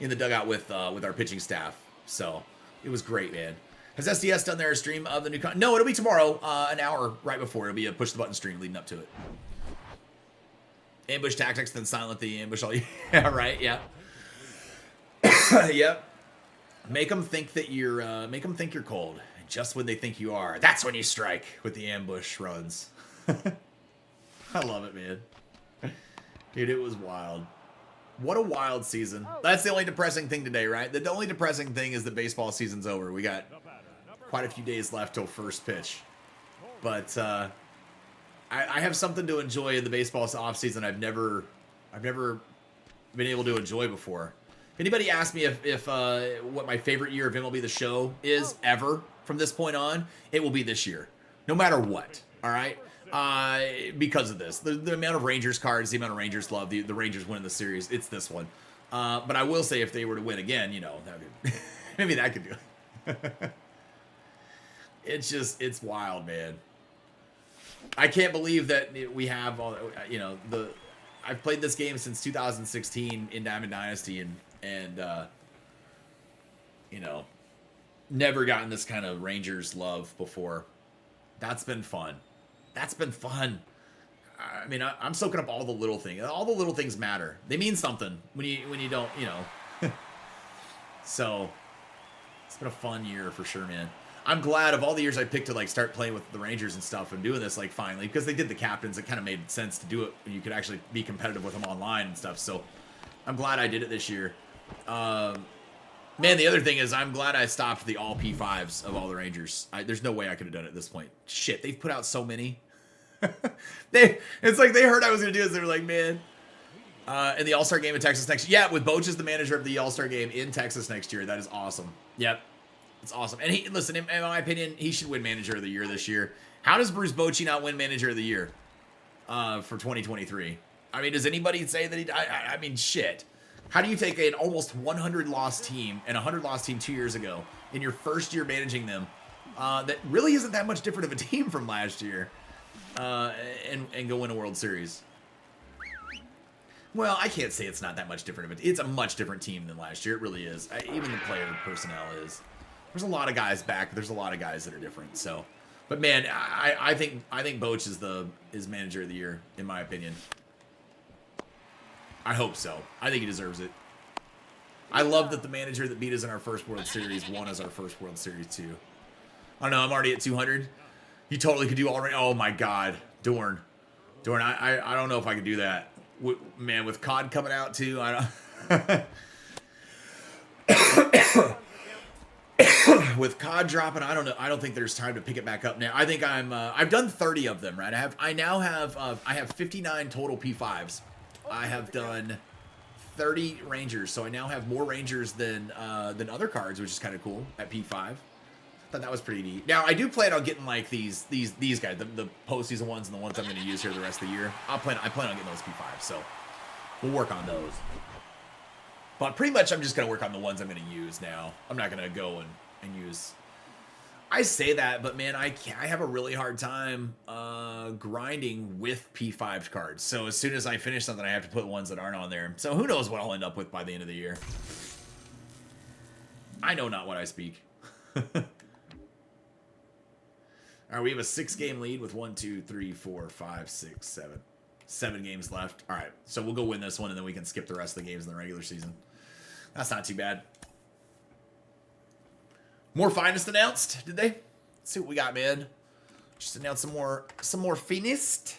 in the dugout with our pitching staff. So it was great, man. Has SDS done their stream of the new No, it'll be tomorrow, an hour right before. It'll be a push the button stream leading up to it. Ambush tactics, then silent the ambush all. Yeah, right. Yeah. Yep. Make them think that you're cold. And just when they think you are, that's when you strike with the ambush runs. I love it, man. Dude, it was wild. What a wild season. That's the only depressing thing today, right? The only depressing thing is the baseball season's over. We got quite a few days left till first pitch. But I have something to enjoy in the baseball offseason I've never been able to enjoy before. If anybody asks me if what my favorite year of MLB The Show is ever from this point on, it will be this year. No matter what, all right? Because of this. The amount of Rangers cards, the amount of Rangers love, the Rangers winning the series, it's this one. But I will say if they were to win again, you know, maybe that could do it. It's wild, man. I can't believe that we have all, you know, I've played this game since 2016 in Diamond Dynasty and you know, never gotten this kind of Rangers love before. That's been fun. That's been fun. I mean, I'm soaking up all the little things. All the little things matter. They mean something when you don't, you know. So it's been a fun year for sure, man. I'm glad of all the years I picked to like start playing with the Rangers and stuff and doing this like finally because they did the captains. It kind of made sense to do it. You could actually be competitive with them online and stuff. So I'm glad I did it this year. Man, the other thing is I'm glad I stopped the all P5s of all the Rangers. There's no way I could have done it at this point. Shit, they've put out so many. It's like they heard I was going to do this. They were like, man. In the All-Star game in Texas next year. Yeah, with Boch as the manager of the All-Star game in Texas next year. That is awesome. Yep. It's awesome. And listen, in my opinion, he should win Manager of the Year this year. How does Bruce Bochy not win Manager of the Year for 2023? I mean, does anybody say that he... I mean, shit. How do you take an almost 100-loss team and a 100-loss team 2 years ago in your first year managing them that really isn't that much different of a team from last year and go win a World Series? Well, I can't say it's not that much different. It's a much different team than last year. It really is. Even the player personnel is. There's a lot of guys back. There's a lot of guys that are different. So, but man, I think Boch is Manager of the Year in my opinion. I hope so. I think he deserves it. I love that the manager that beat us in our first World Series won as our first World Series too. I don't know. I'm already at 200. You totally could do all right. Oh my God, Dorn. I don't know if I could do that. Man, with COD coming out too, I don't. With COD dropping, I don't know. I don't think there's time to pick it back up now. I think I've done 30 of them, right? I now have I have 59 total P5s. I have done 30 Rangers, so I now have more Rangers than other cards, which is kind of cool at P5. Thought that was pretty neat. Now I do plan on getting like these guys, the postseason ones and the ones I'm going to use here the rest of the year. I plan on getting those P5s, so we'll work on those. But pretty much I'm just going to work on the ones I'm going to use now. I'm not going to go and use. I say that, but man, I have a really hard time grinding with P5 cards. So as soon as I finish something, I have to put ones that aren't on there. So who knows what I'll end up with by the end of the year. I know not what I speak. All right, we have a 6-game lead with 1, 2, 3, 4, 5, 6, 7. 7 games left. All right, so we'll go win this one, and then we can skip the rest of the games in the regular season. That's not too bad. More finest announced, did they? Let's see what we got, man. Just announced some more finest.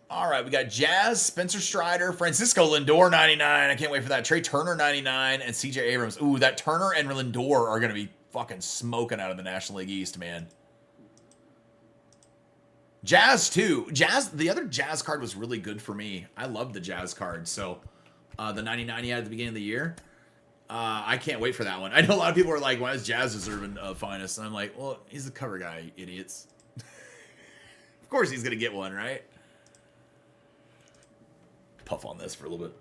All right, we got Jazz, Spencer Strider, Francisco Lindor, 99. I can't wait for that. Trey Turner, 99, and CJ Abrams. Ooh, that Turner and Lindor are going to be fucking smoking out of the National League East, man. Jazz, too. Jazz, the other Jazz card was really good for me. I love the Jazz card. So, the 99 he had at the beginning of the year. I can't wait for that one. I know a lot of people are like, why is Jazz deserving of finest? And I'm like, well, he's the cover guy, idiots. Of course he's going to get one, right? Puff on this for a little bit.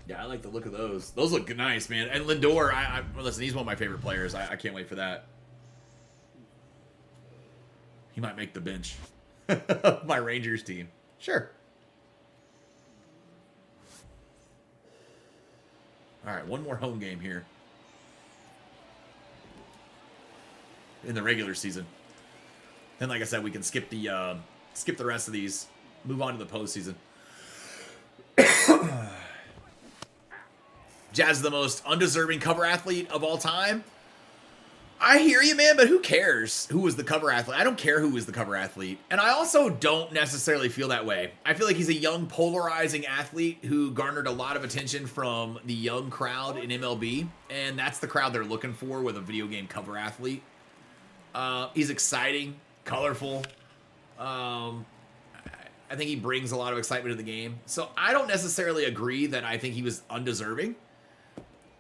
Yeah, I like the look of those. Those look nice, man. And Lindor, listen, he's one of my favorite players. I can't wait for that. He might make the bench. My Rangers team. Sure. All right, one more home game here in the regular season. Then, like I said, we can skip the rest of these. Move on to the postseason. Jazz is the most undeserving cover athlete of all time. I hear you, man, but who cares who was the cover athlete? I don't care who was the cover athlete. And I also don't necessarily feel that way. I feel like he's a young, polarizing athlete who garnered a lot of attention from the young crowd in MLB. And that's the crowd they're looking for with a video game cover athlete. He's exciting, colorful. I think he brings a lot of excitement to the game. So I don't necessarily agree that I think he was undeserving.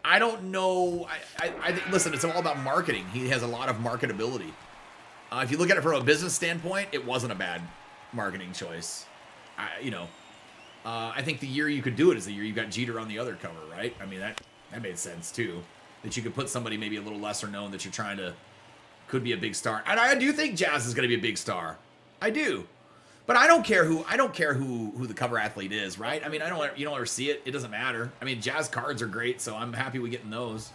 I don't know. I think, listen, it's all about marketing. He has a lot of marketability. If you look at it from a business standpoint, it wasn't a bad marketing choice. I think the year you could do it is the year you got Jeter on the other cover, right? I mean, that made sense too. That you could put somebody maybe a little lesser known that you're trying to, could be a big star. And I do think Jazz is going to be a big star. I do. But I don't care who the cover athlete is, right? I mean, you don't ever see it. It doesn't matter. I mean, Jazz cards are great, so I'm happy we getting those.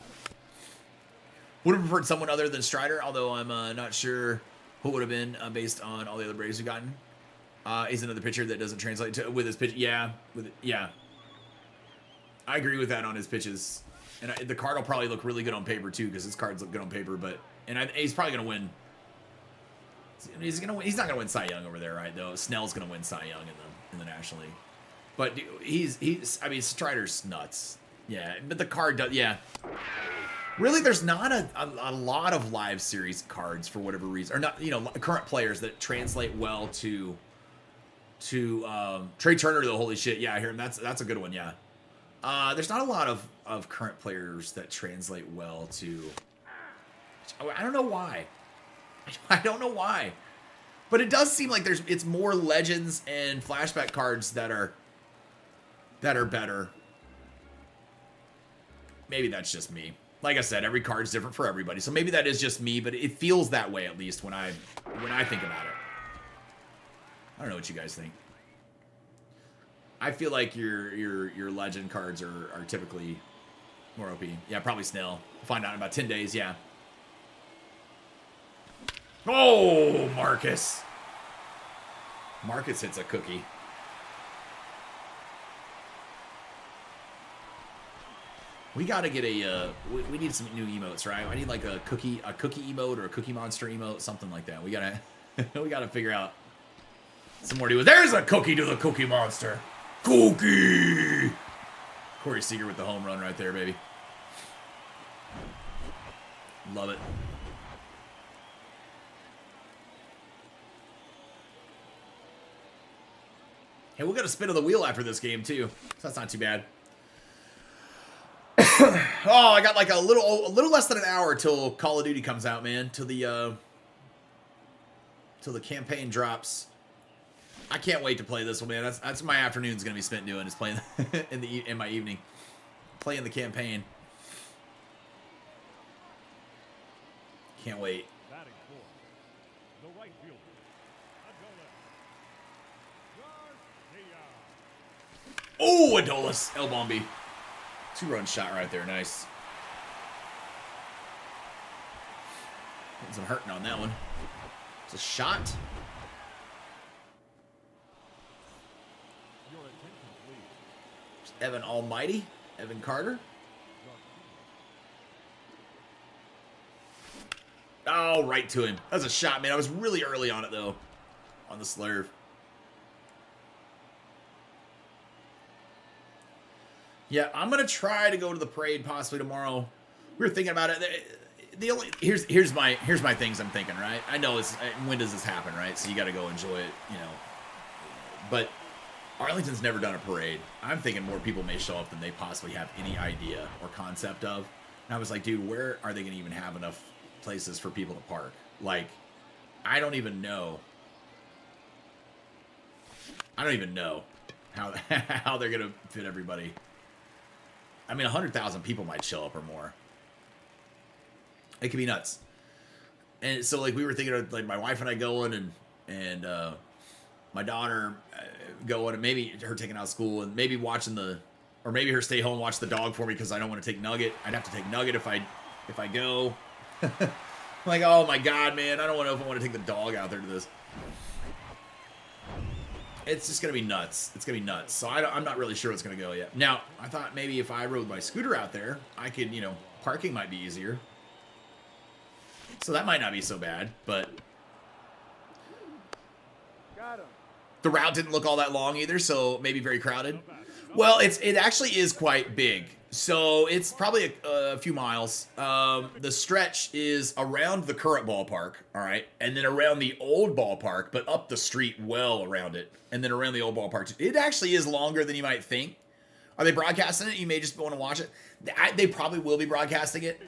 Would have preferred someone other than Strider, although I'm not sure who would have been based on all the other Braves we've gotten. He's another pitcher that doesn't translate to with his pitch. Yeah, I agree with that on his pitches. And the card will probably look really good on paper too, because his cards look good on paper. But he's probably gonna win. He's not gonna win Cy Young over there, right? Though Snell's gonna win Cy Young in the National League. But I mean, Strider's nuts. Yeah, but the card does. Yeah. Really, there's not a lot of live series cards for whatever reason, or not. Current players that translate well to Trey Turner. Though, holy shit, yeah, I hear him. That's a good one. Yeah. There's not a lot of current players that translate well to. I don't know why. I don't know why, but it does seem like it's more legends and flashback cards that are better. Maybe that's just me. Like I said, every card's different for everybody, so maybe that is just me, but it feels that way at least when I think about it. I don't know what you guys think. I feel like your legend cards are typically more OP. Yeah, probably Snell. We'll find out in about 10 days. Yeah. Oh, Marcus. Marcus hits a cookie. We gotta get a, we need some new emotes, right? I need like a cookie emote or a cookie monster emote, something like that. We gotta, we gotta figure out some more. There's a cookie to the cookie monster. Cookie! Corey Seager with the home run right there, baby. Love it. Hey, we'll get a spin of the wheel after this game, too. So that's not too bad. Oh, I got like a little less than an hour till Call of Duty comes out, man. Till the campaign drops. I can't wait to play this one, man. That's my afternoon's gonna be spent doing, is playing in my evening, playing the campaign. Can't wait. The right fielder. Oh, Adolis, El Bombi. 2-run shot right there, nice. Getting some hurting on that one. It's a shot. Evan Almighty, Evan Carter. Oh, right to him. That was a shot, man. I was really early on it, though, on the slurve. Yeah, I'm gonna try to go to the parade possibly tomorrow. We were thinking about it. The only here's my things I'm thinking, right? I know it's when does this happen, right? So you got to go enjoy it, you know. But Arlington's never done a parade. I'm thinking more people may show up than they possibly have any idea or concept of. And I was like, dude, where are they gonna even have enough places for people to park? Like, I don't even know how how they're gonna fit everybody. I mean, 100,000 people might show up or more. It could be nuts. And so, like, we were thinking of, like, my wife and I going and my daughter going and maybe her taking out of school and maybe watching or maybe her stay home and watch the dog for me because I don't want to take Nugget. I'd have to take Nugget if I go. I'm like, oh my God, man. I don't know if I want to take the dog out there to this. It's just going to be nuts. It's going to be nuts. So I'm not really sure what's going to go yet. Now, I thought maybe if I rode my scooter out there, I could, you know, parking might be easier. So that might not be so bad, but Got him. the route didn't look all that long either, so maybe very crowded. Well, it actually is quite big. So it's probably a few miles. The stretch is around the current ballpark, all right, and then around the old ballpark, but up the street well around it, and then around the old ballpark. It actually is longer than you might think. Are they broadcasting it? You may just want to watch it. They probably will be broadcasting it.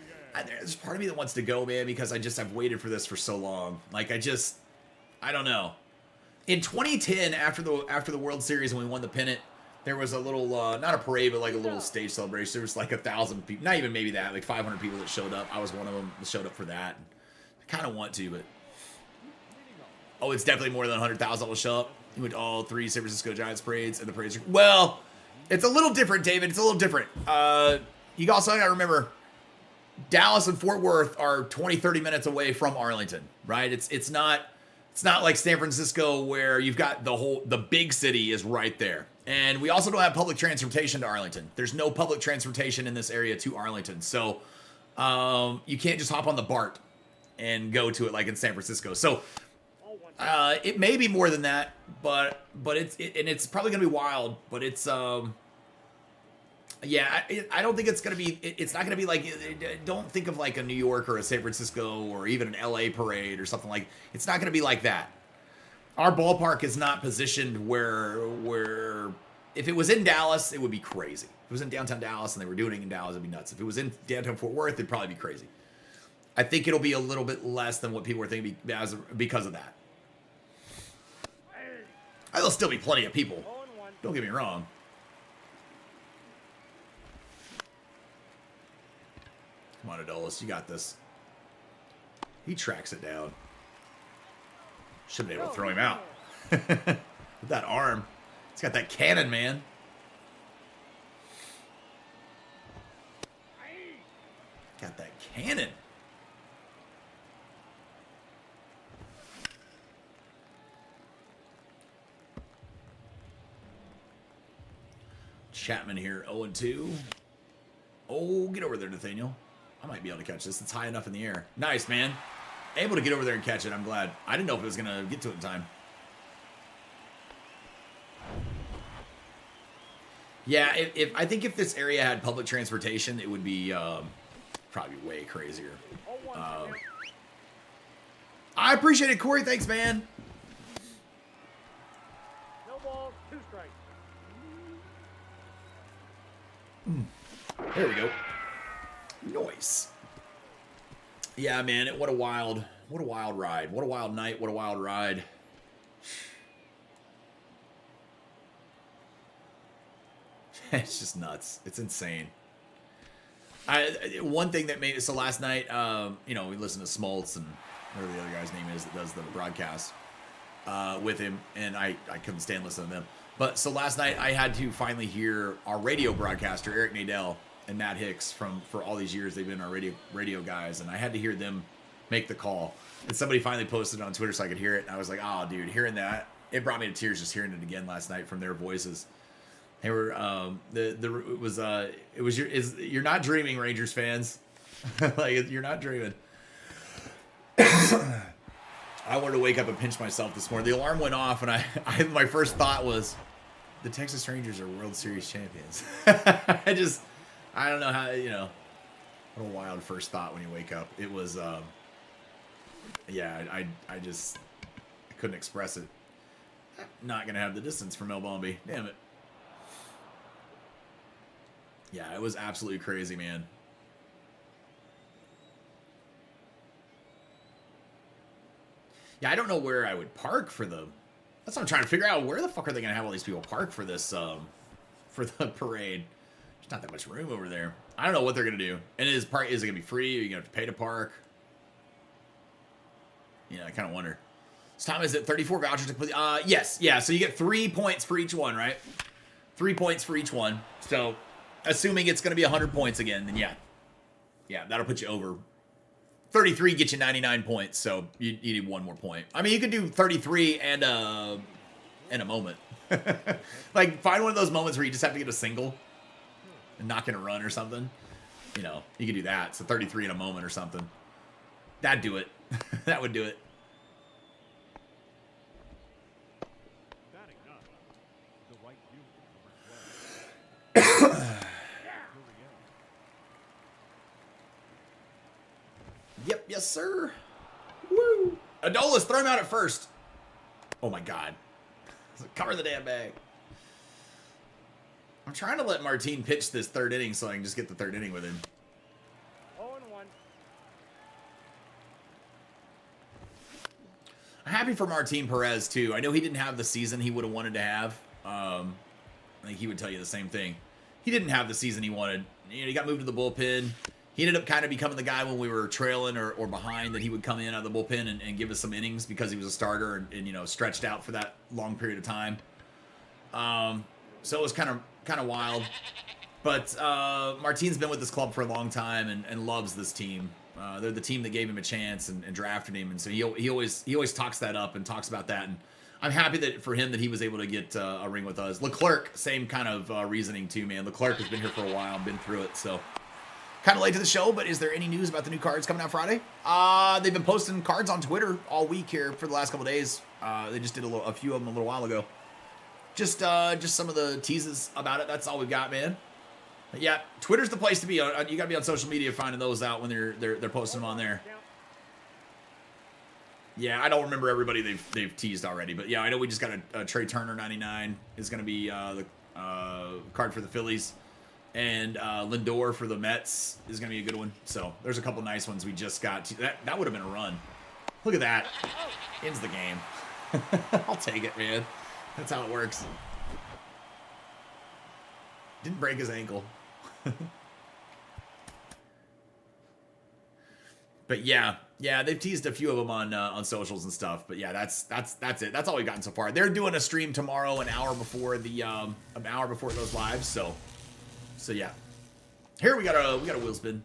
There's part of me that wants to go, man, because I've waited for this for so long. Like, I don't know. In 2010, after the World Series when we won the pennant, there was a little, not a parade, but like a little stage celebration. There was like 1,000 people, not even maybe that, like 500 people that showed up. I was one of them that showed up for that. I kind of want to, but oh, it's definitely more than 100,000 that will show up. You went to all 3 San Francisco Giants parades, and the parades. Well, it's a little different, David. It's a little different. You also got to remember, Dallas and Fort Worth are 20, 30 minutes away from Arlington, right? It's not like San Francisco where you've got the big city is right there. And we also don't have public transportation to Arlington. There's no public transportation in this area to Arlington. So you can't just hop on the BART and go to it like in San Francisco. So it may be more than that, but it's probably going to be wild, but it's yeah, I don't think it's going to be, it's not going to be like, don't think of like a New York or a San Francisco or even an LA parade or something like, it's not going to be like that. Our ballpark is not positioned where if it was in Dallas, it would be crazy. If it was in downtown Dallas and they were doing it in Dallas, it'd be nuts. If it was in downtown Fort Worth, it'd probably be crazy. I think it'll be a little bit less than what people are thinking because of that. There'll still be plenty of people. Don't get me wrong. Come on, Adolis, you got this. He tracks it down. Should be able to throw him out. With that arm. He's got that cannon, man. Got that cannon. Chapman here, 0-2. Oh, get over there, Nathaniel. I might be able to catch this. It's high enough in the air. Nice, man. Able to get over there and catch it. I'm glad. I didn't know if it was going to get to it in time. Yeah, I think if this area had public transportation, it would be probably way crazier. I appreciate it, Corey. Thanks, man. No balls, 2 strikes. There we go. Nice. Yeah, man. What a wild ride. What a wild night. What a wild ride. It's just nuts. It's insane. One thing that made it so last night, you know, we listened to Smoltz and whatever the other guy's name is that does the broadcast with him, and I couldn't stand listening to them. But so last night I had to finally hear our radio broadcaster Eric Nadell and Matt Hicks for all these years they've been our radio guys, and I had to hear them make the call. And somebody finally posted it on Twitter so I could hear it, and I was like, oh, dude, hearing that, it brought me to tears just hearing it again last night from their voices. They were you're not dreaming, Rangers fans. Like, you're not dreaming. I wanted to wake up and pinch myself this morning. The alarm went off, and I my first thought was, the Texas Rangers are World Series champions. I don't know how, you know, what a wild first thought when you wake up. It was, yeah, I couldn't express it. Not going to have the distance from El Bombi. Damn it. Yeah, it was absolutely crazy, man. Yeah, I don't know where I would park for the... That's what I'm trying to figure out. Where the fuck are they going to have all these people park for this, for the parade? There's not that much room over there. I don't know what they're going to do. And is it going to be free? Are you going to have to pay to park? Yeah, I kind of wonder. This time, is it 34 vouchers to put... yes. Yeah, so you get 3 points for each one, right? 3 points for each one. So, assuming it's going to be 100 points again, then yeah. Yeah, that'll put you over. 33 gets you 99 points, so you need one more point. I mean, you could do 33 and a moment. Like, find one of those moments where you just have to get a single and not gonna run or something. You know, you could do that. So 33 in a moment or something. That'd do it. That would do it. Yep, yes, sir. Woo! Adolis, throw him out at first. Oh, my God. Cover the damn bag. I'm trying to let Martin pitch this third inning so I can just get the third inning with him. 0-1. I'm happy for Martin Perez, too. I know he didn't have the season he would have wanted to have. I think he would tell you the same thing. He didn't have the season he wanted. You know, he got moved to the bullpen. He ended up kind of becoming the guy when we were trailing or behind, that he would come in out of the bullpen and give us some innings because he was a starter and you know, stretched out for that long period of time. So it was kind of wild. But Martin's been with this club for a long time and loves this team. They're the team that gave him a chance and drafted him, and so he always talks that up and talks about that. And I'm happy that for him that he was able to get a ring with us. Leclerc, same kind of reasoning too, man. Leclerc has been here for a while and been through it, so. Kind of late to the show, but is there any news about the new cards coming out Friday? They've been posting cards on Twitter all week here for the last couple of days. They just did a few of them a little while ago. Just some of the teases about it. That's all we've got, man. But yeah, Twitter's the place to be. You got to be on social media finding those out when they're posting them on there. Yeah, I don't remember everybody they've teased already, but yeah, I know we just got a Trey Turner 99 is going to be the card for the Phillies. And Lindor for the Mets is going to be a good one. So there's a couple nice ones we just got. That would have been a run. Look at that. Ends the game. I'll take it, man. That's how it works. Didn't break his ankle. But yeah, they've teased a few of them on socials and stuff. But yeah, that's it. That's all we've gotten so far. They're doing a stream tomorrow, an hour before it goes live. So yeah, here we got a wheel spin.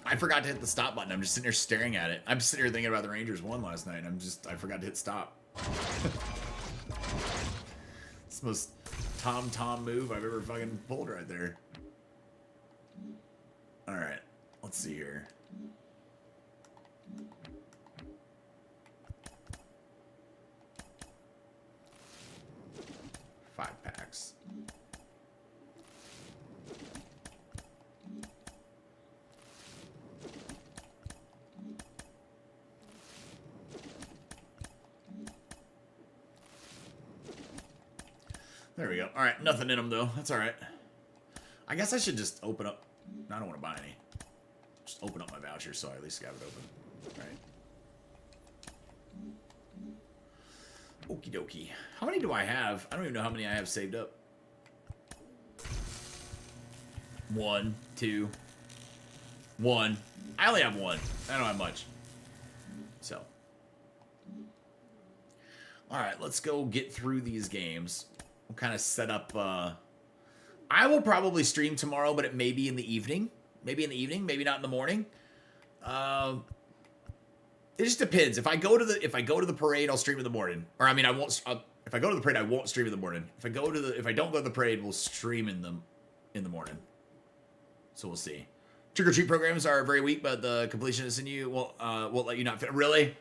I forgot to hit the stop button. I'm just sitting here staring at it. I'm sitting here thinking about the Rangers won last night. I forgot to hit stop. It's the most Tom move I've ever fucking pulled right there. Alright, let's see here. Five packs. There we go. All right, nothing in them though. That's all right. I guess I should just open up. I don't want to buy any. Just open up my voucher so I at least got it open. All right. Okie dokie. How many do I have? I don't even know how many I have saved up. 1, 2, 1. I only have 1. I don't have much. So. All right, let's go get through these games. We'll kind of set up. I will probably stream tomorrow, but it may be in the evening. Maybe in the evening, maybe not in the morning. It just depends. If I go to the parade, I'll stream in the morning. Or I mean, I won't. If I go to the parade, I won't stream in the morning. If I don't go to the parade, we'll stream in the morning. So we'll see. Trick or treat programs are very weak, but the completionist in you won't let you not fit. Really?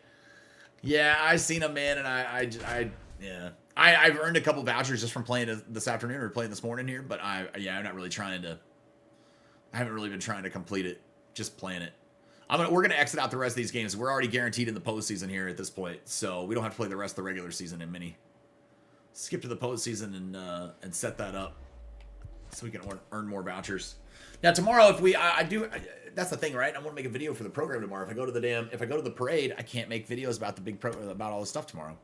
Yeah, I've seen them, man, and yeah. I've earned a couple vouchers just from playing this afternoon or playing this morning here, but I'm not really trying to. I haven't really been trying to complete it. Just playing it. We're gonna exit out the rest of these games. We're already guaranteed in the postseason here at this point, so we don't have to play the rest of the regular season in mini. Skip to the postseason and set that up so we can earn more vouchers. Now tomorrow, if that's the thing, right? I want to make a video for the program tomorrow. If I go to the parade, I can't make videos about about all this stuff tomorrow.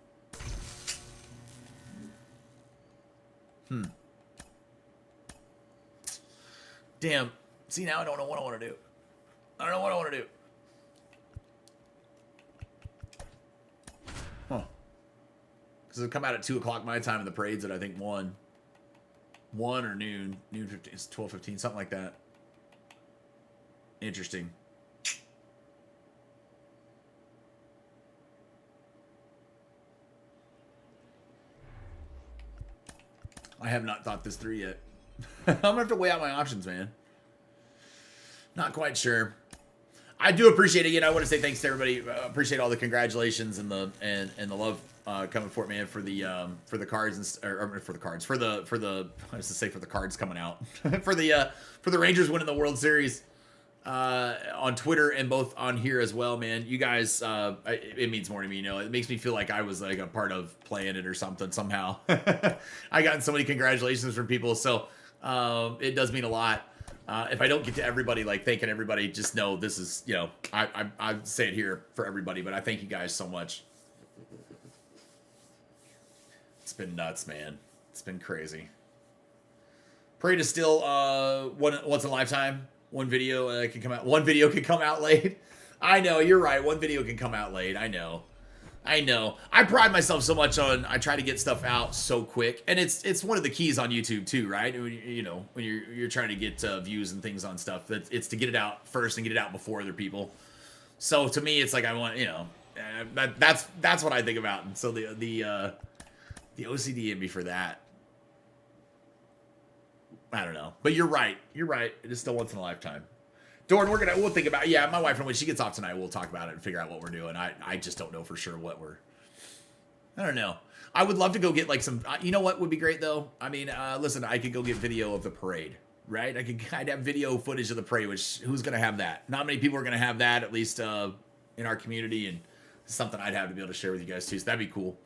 Damn. See, now I don't know what I want to do. I don't know what I want to do. Huh. Because it'll come out at 2 o'clock my time, and the parade's at, I think, 1. 1 or noon. Noon 15. It's 12:15, something like that. Interesting. I have not thought this through yet. I'm gonna have to weigh out my options, man. Not quite sure. I do appreciate it. Again, I want to say thanks to everybody. Appreciate all the congratulations and the love coming for it, man. For the cards or for the cards for the I was to say for the cards coming out for the Rangers winning the World Series on Twitter and both on here as well, man. You guys, it means more to me. You know, it makes me feel like I was like a part of playing it or something somehow. I got so many congratulations from people, so it does mean a lot. If I don't get to everybody, like thanking everybody, just know this is, you know, I say it here for everybody, but I thank you guys so much. It's been nuts, man. It's been crazy. Parade is still once in a lifetime. One video can come out. One video can come out late. I know, you're right. One video can come out late. I know. I pride myself so much on I try to get stuff out so quick, and it's one of the keys on YouTube too, right? You know, when you're trying to get views and things on stuff, it's to get it out first and get it out before other people. So to me, it's like I want, you know, that's what I think about. And so the OCD in me for that. I don't know, but you're right. It is still once in a lifetime. Dorn, we'll think about it. Yeah, my wife, when she gets off tonight, we'll talk about it and figure out what we're doing. I just don't know for sure what I don't know. I would love to go get like some, you know what would be great though? I mean, listen, I could go get video of the parade, right? I'd have video footage of the parade, which who's going to have that? Not many people are going to have that, at least in our community, and it's something I'd have to be able to share with you guys too. So that'd be cool.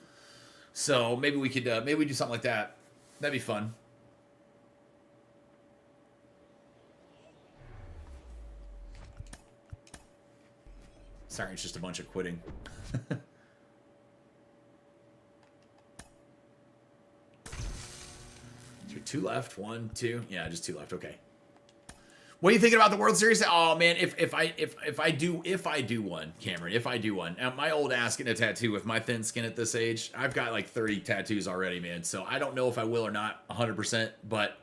So maybe we could, maybe we do something like that. That'd be fun. Sorry, it's just a bunch of quitting. Two left. 1, 2. Yeah, just 2 left. Okay. What are you thinking about the World Series? Oh man, if I do one, Cameron, if I do one, my old ass getting a tattoo with my thin skin at this age, I've got like 30 tattoos already, man. So I don't know if I will or not 100%, but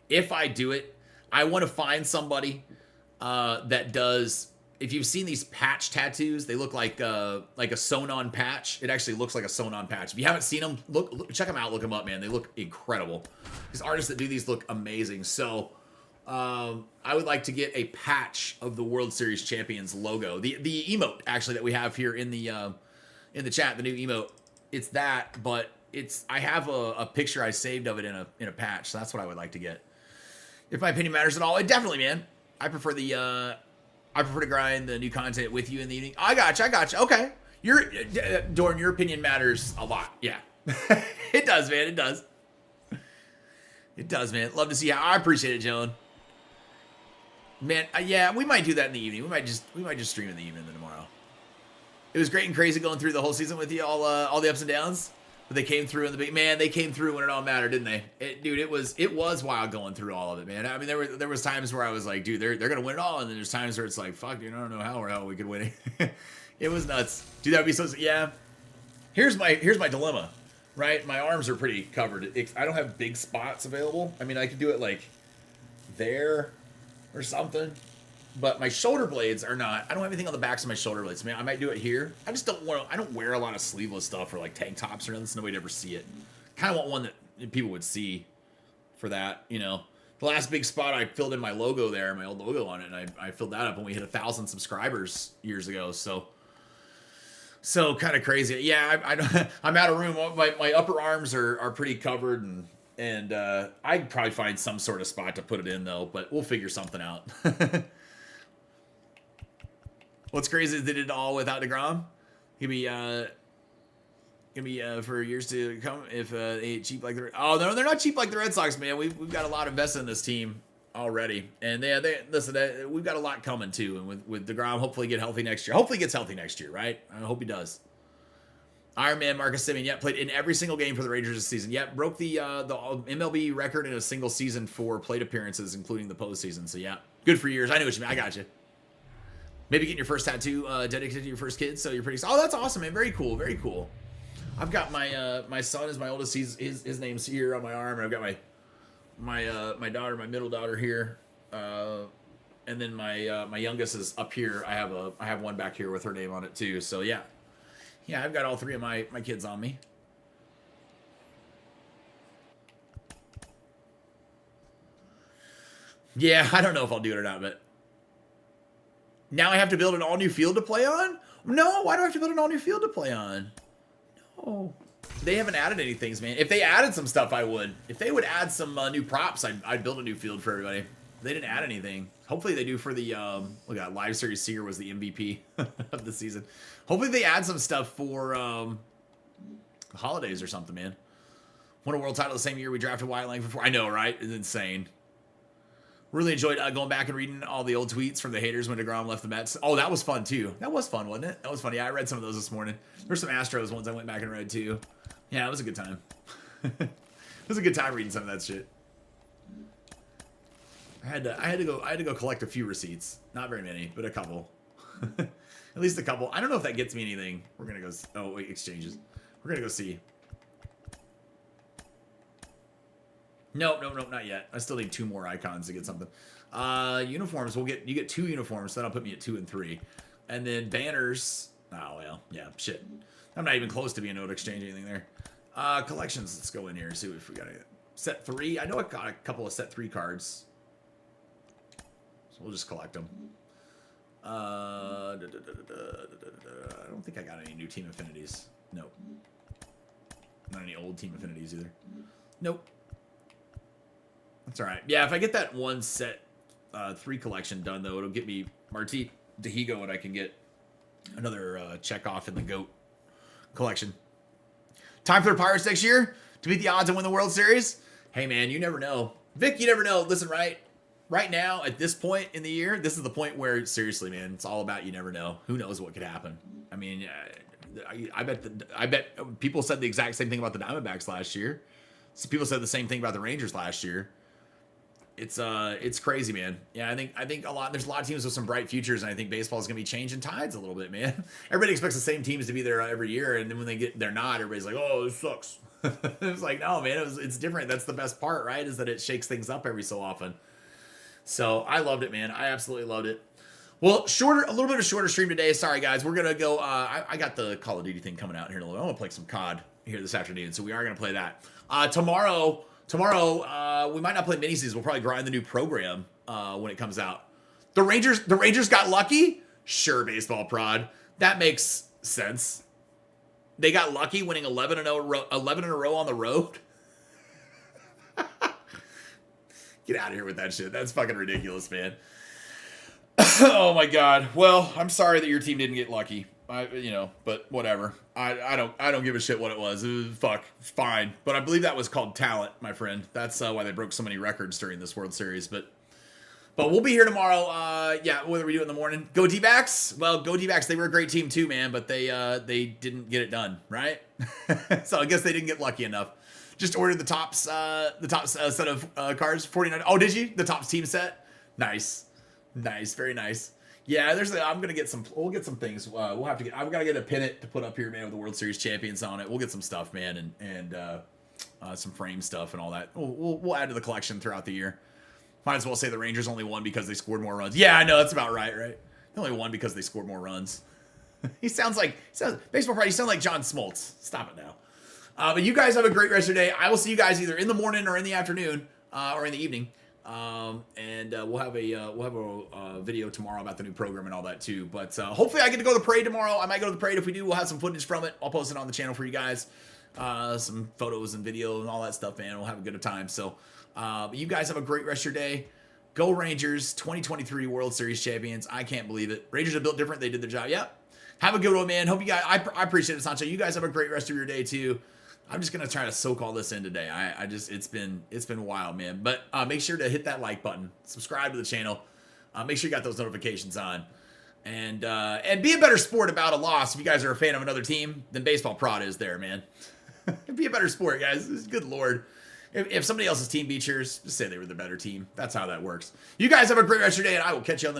if I do it, I want to find somebody that does if you've seen these patch tattoos, they look like a sewn-on patch. It actually looks like a sewn-on patch. If you haven't seen them, look, check them out. Look them up, man. They look incredible. These artists that do these look amazing. So I would like to get a patch of the World Series champions logo. The emote actually that we have here in the chat, the new emote. It's that, but I have a picture I saved of it in a patch. So that's what I would like to get. If my opinion matters at all, it definitely, man. I prefer to grind the new content with you in the evening. I gotcha. Okay. Dorn, your opinion matters a lot. Yeah. It does, man. It does. It does, man. Love to see how. I appreciate it, Joan. Man, yeah, we might do that in the evening. We might just stream in the evening tomorrow. It was great and crazy going through the whole season with you, all the ups and downs. But they came through in the big man. They came through when it all mattered, didn't they? Dude, it was wild going through all of it, man. I mean, there was times where I was like, dude, they're gonna win it all, and then there's times where it's like, fuck, dude, I don't know how we could win it. It was nuts, dude. That'd be so. Yeah. Here's my dilemma, right? My arms are pretty covered. I don't have big spots available. I mean, I could do it like there or something. But my shoulder blades are not. I don't have anything on the backs of my shoulder blades. I mean, I might do it here. I just don't want to. I don't wear a lot of sleeveless stuff or like tank tops or nothing, so nobody'd ever see it. Kind of want one that people would see for that, you know. The last big spot I filled in my logo there, my old logo on it, and I filled that up when we hit 1,000 subscribers years ago. So kind of crazy. Yeah, I'm out of room. My upper arms are pretty covered, and I'd probably find some sort of spot to put it in though. But we'll figure something out. What's crazy is they did it all without DeGrom. He'd be for years to come if they ain't cheap like the. Oh no, they're not cheap like the Red Sox, man. We've got a lot invested in this team already, and they listen. We've got a lot coming too, and with DeGrom, hopefully get healthy next year. Hopefully gets healthy next year, right? I hope he does. Iron Man Marcus Semien, yep, played in every single game for the Rangers this season. Yep, broke the MLB record in a single season for plate appearances, including the postseason. So yeah, good for years. I know what you mean. I got you. Maybe getting your first tattoo dedicated to your first kid, so you're pretty. Oh, that's awesome, man. Very cool, very cool. I've got my son is my oldest. His name's here on my arm, and I've got my daughter, my middle daughter here, and then my youngest is up here. I have one back here with her name on it too. So yeah, I've got all three of my kids on me. Yeah, I don't know if I'll do it or not, but. Now I have to build an all-new field to play on? No, why do I have to build an all-new field to play on? No. They haven't added any things, man. If they added some stuff, I would. If they would add some new props, I'd build a new field for everybody. They didn't add anything. Hopefully they do for the, look at Live Series Seeger was the MVP of the season. Hopefully they add some stuff for holidays or something, man. Won a world title the same year we drafted Wyatt Lang before. I know, right? It's insane. Really enjoyed going back and reading all the old tweets from the haters when DeGrom left the Mets. Oh, that was fun, too. That was fun, wasn't it? That was fun. Yeah, I read some of those this morning. There's some Astros ones I went back and read, too. Yeah, it was a good time. It was a good time reading some of that shit. I had to go collect a few receipts. Not very many, but a couple. At least a couple. I don't know if that gets me anything. We're going to go... Oh, wait, exchanges. We're going to go see. Nope, not yet. I still need 2 more icons to get something. Uniforms, you get 2 uniforms, so that'll put me at 2 and 3. And then banners, oh well, yeah, shit. I'm not even close to being able to exchange anything there. Collections, let's go in here and see if we got anything. Set 3, I know I got a couple of set 3 cards. So we'll just collect them. I don't think I got any new team affinities. Nope. Not any old team affinities either. Nope. That's all right. Yeah, if I get that one set 3 collection done, though, it'll get me Marti Dahigo, and I can get another check off in the GOAT collection. Time for the Pirates next year to beat the odds and win the World Series? Hey, man, you never know. Vic, you never know. Listen, right now, at this point in the year, this is the point where, seriously, man, it's all about you never know. Who knows what could happen? I mean, I bet people said the exact same thing about the Diamondbacks last year. So people said the same thing about the Rangers last year. It's crazy, man. Yeah, I think there's a lot of teams with some bright futures, and I think baseball is gonna be changing tides a little bit, man. Everybody expects the same teams to be there every year, and then when they're not, everybody's like, oh, this sucks. It's like, no, man, it's different. That's the best part, right? Is that it shakes things up every so often. So I loved it, man. I absolutely loved it. Well, a little bit of a shorter stream today. Sorry, guys. We're gonna go. I got the Call of Duty thing coming out here in a little bit. I'm gonna play some COD here this afternoon, so we are gonna play that. Tomorrow, we might not play mini-season. We'll probably grind the new program when it comes out. The Rangers got lucky. Sure, baseball prod. That makes sense. They got lucky winning 11 in a row on the road. Get out of here with that shit. That's fucking ridiculous, man. Oh my god. Well, I'm sorry that your team didn't get lucky. But whatever. I don't give a shit what it was. Fuck, fine. But I believe that was called talent, my friend. That's why they broke so many records during this World Series. But we'll be here tomorrow. Whether we do it in the morning. Go D-backs. Well, go D-backs. They were a great team too, man. But they didn't get it done, right? So I guess they didn't get lucky enough. Just ordered the tops set of cards. 49. Oh, did you? The tops team set. Nice, very nice. Yeah, we'll get some things. I've got to get a pennant to put up here, man, with the World Series champions on it. We'll get some stuff, man, and some frame stuff and all that. We'll add to the collection throughout the year. Might as well say the Rangers only won because they scored more runs. Yeah, I know, that's about right? They only won because they scored more runs. Baseball pride, you sound like John Smoltz. Stop it now. But you guys have a great rest of your day. I will see you guys either in the morning or in the afternoon or in the evening. We'll have a video tomorrow about the new program and all that too. But hopefully I get to go to the parade tomorrow. I might go to the parade. If we do, we'll have some footage from it. I'll post it on the channel for you guys. Some photos and video and all that stuff, man. We'll have a good time. So but you guys have a great rest of your day. Go Rangers, 2023 World Series champions. I can't believe it. Rangers are built different. They did their job. Yep. Have a good one, man. Hope you guys, I appreciate it, Sancho. You guys have a great rest of your day too. I'm just gonna try to soak all this in today. It's been wild, man. But make sure to hit that like button, subscribe to the channel, make sure you got those notifications on, and be a better sport about a loss. If you guys are a fan of another team, then baseball prod is there, man. Be a better sport, guys. Good lord. If somebody else's team beat yours, just say they were the better team. That's how that works. You guys have a great rest of your day, and I will catch you on the next.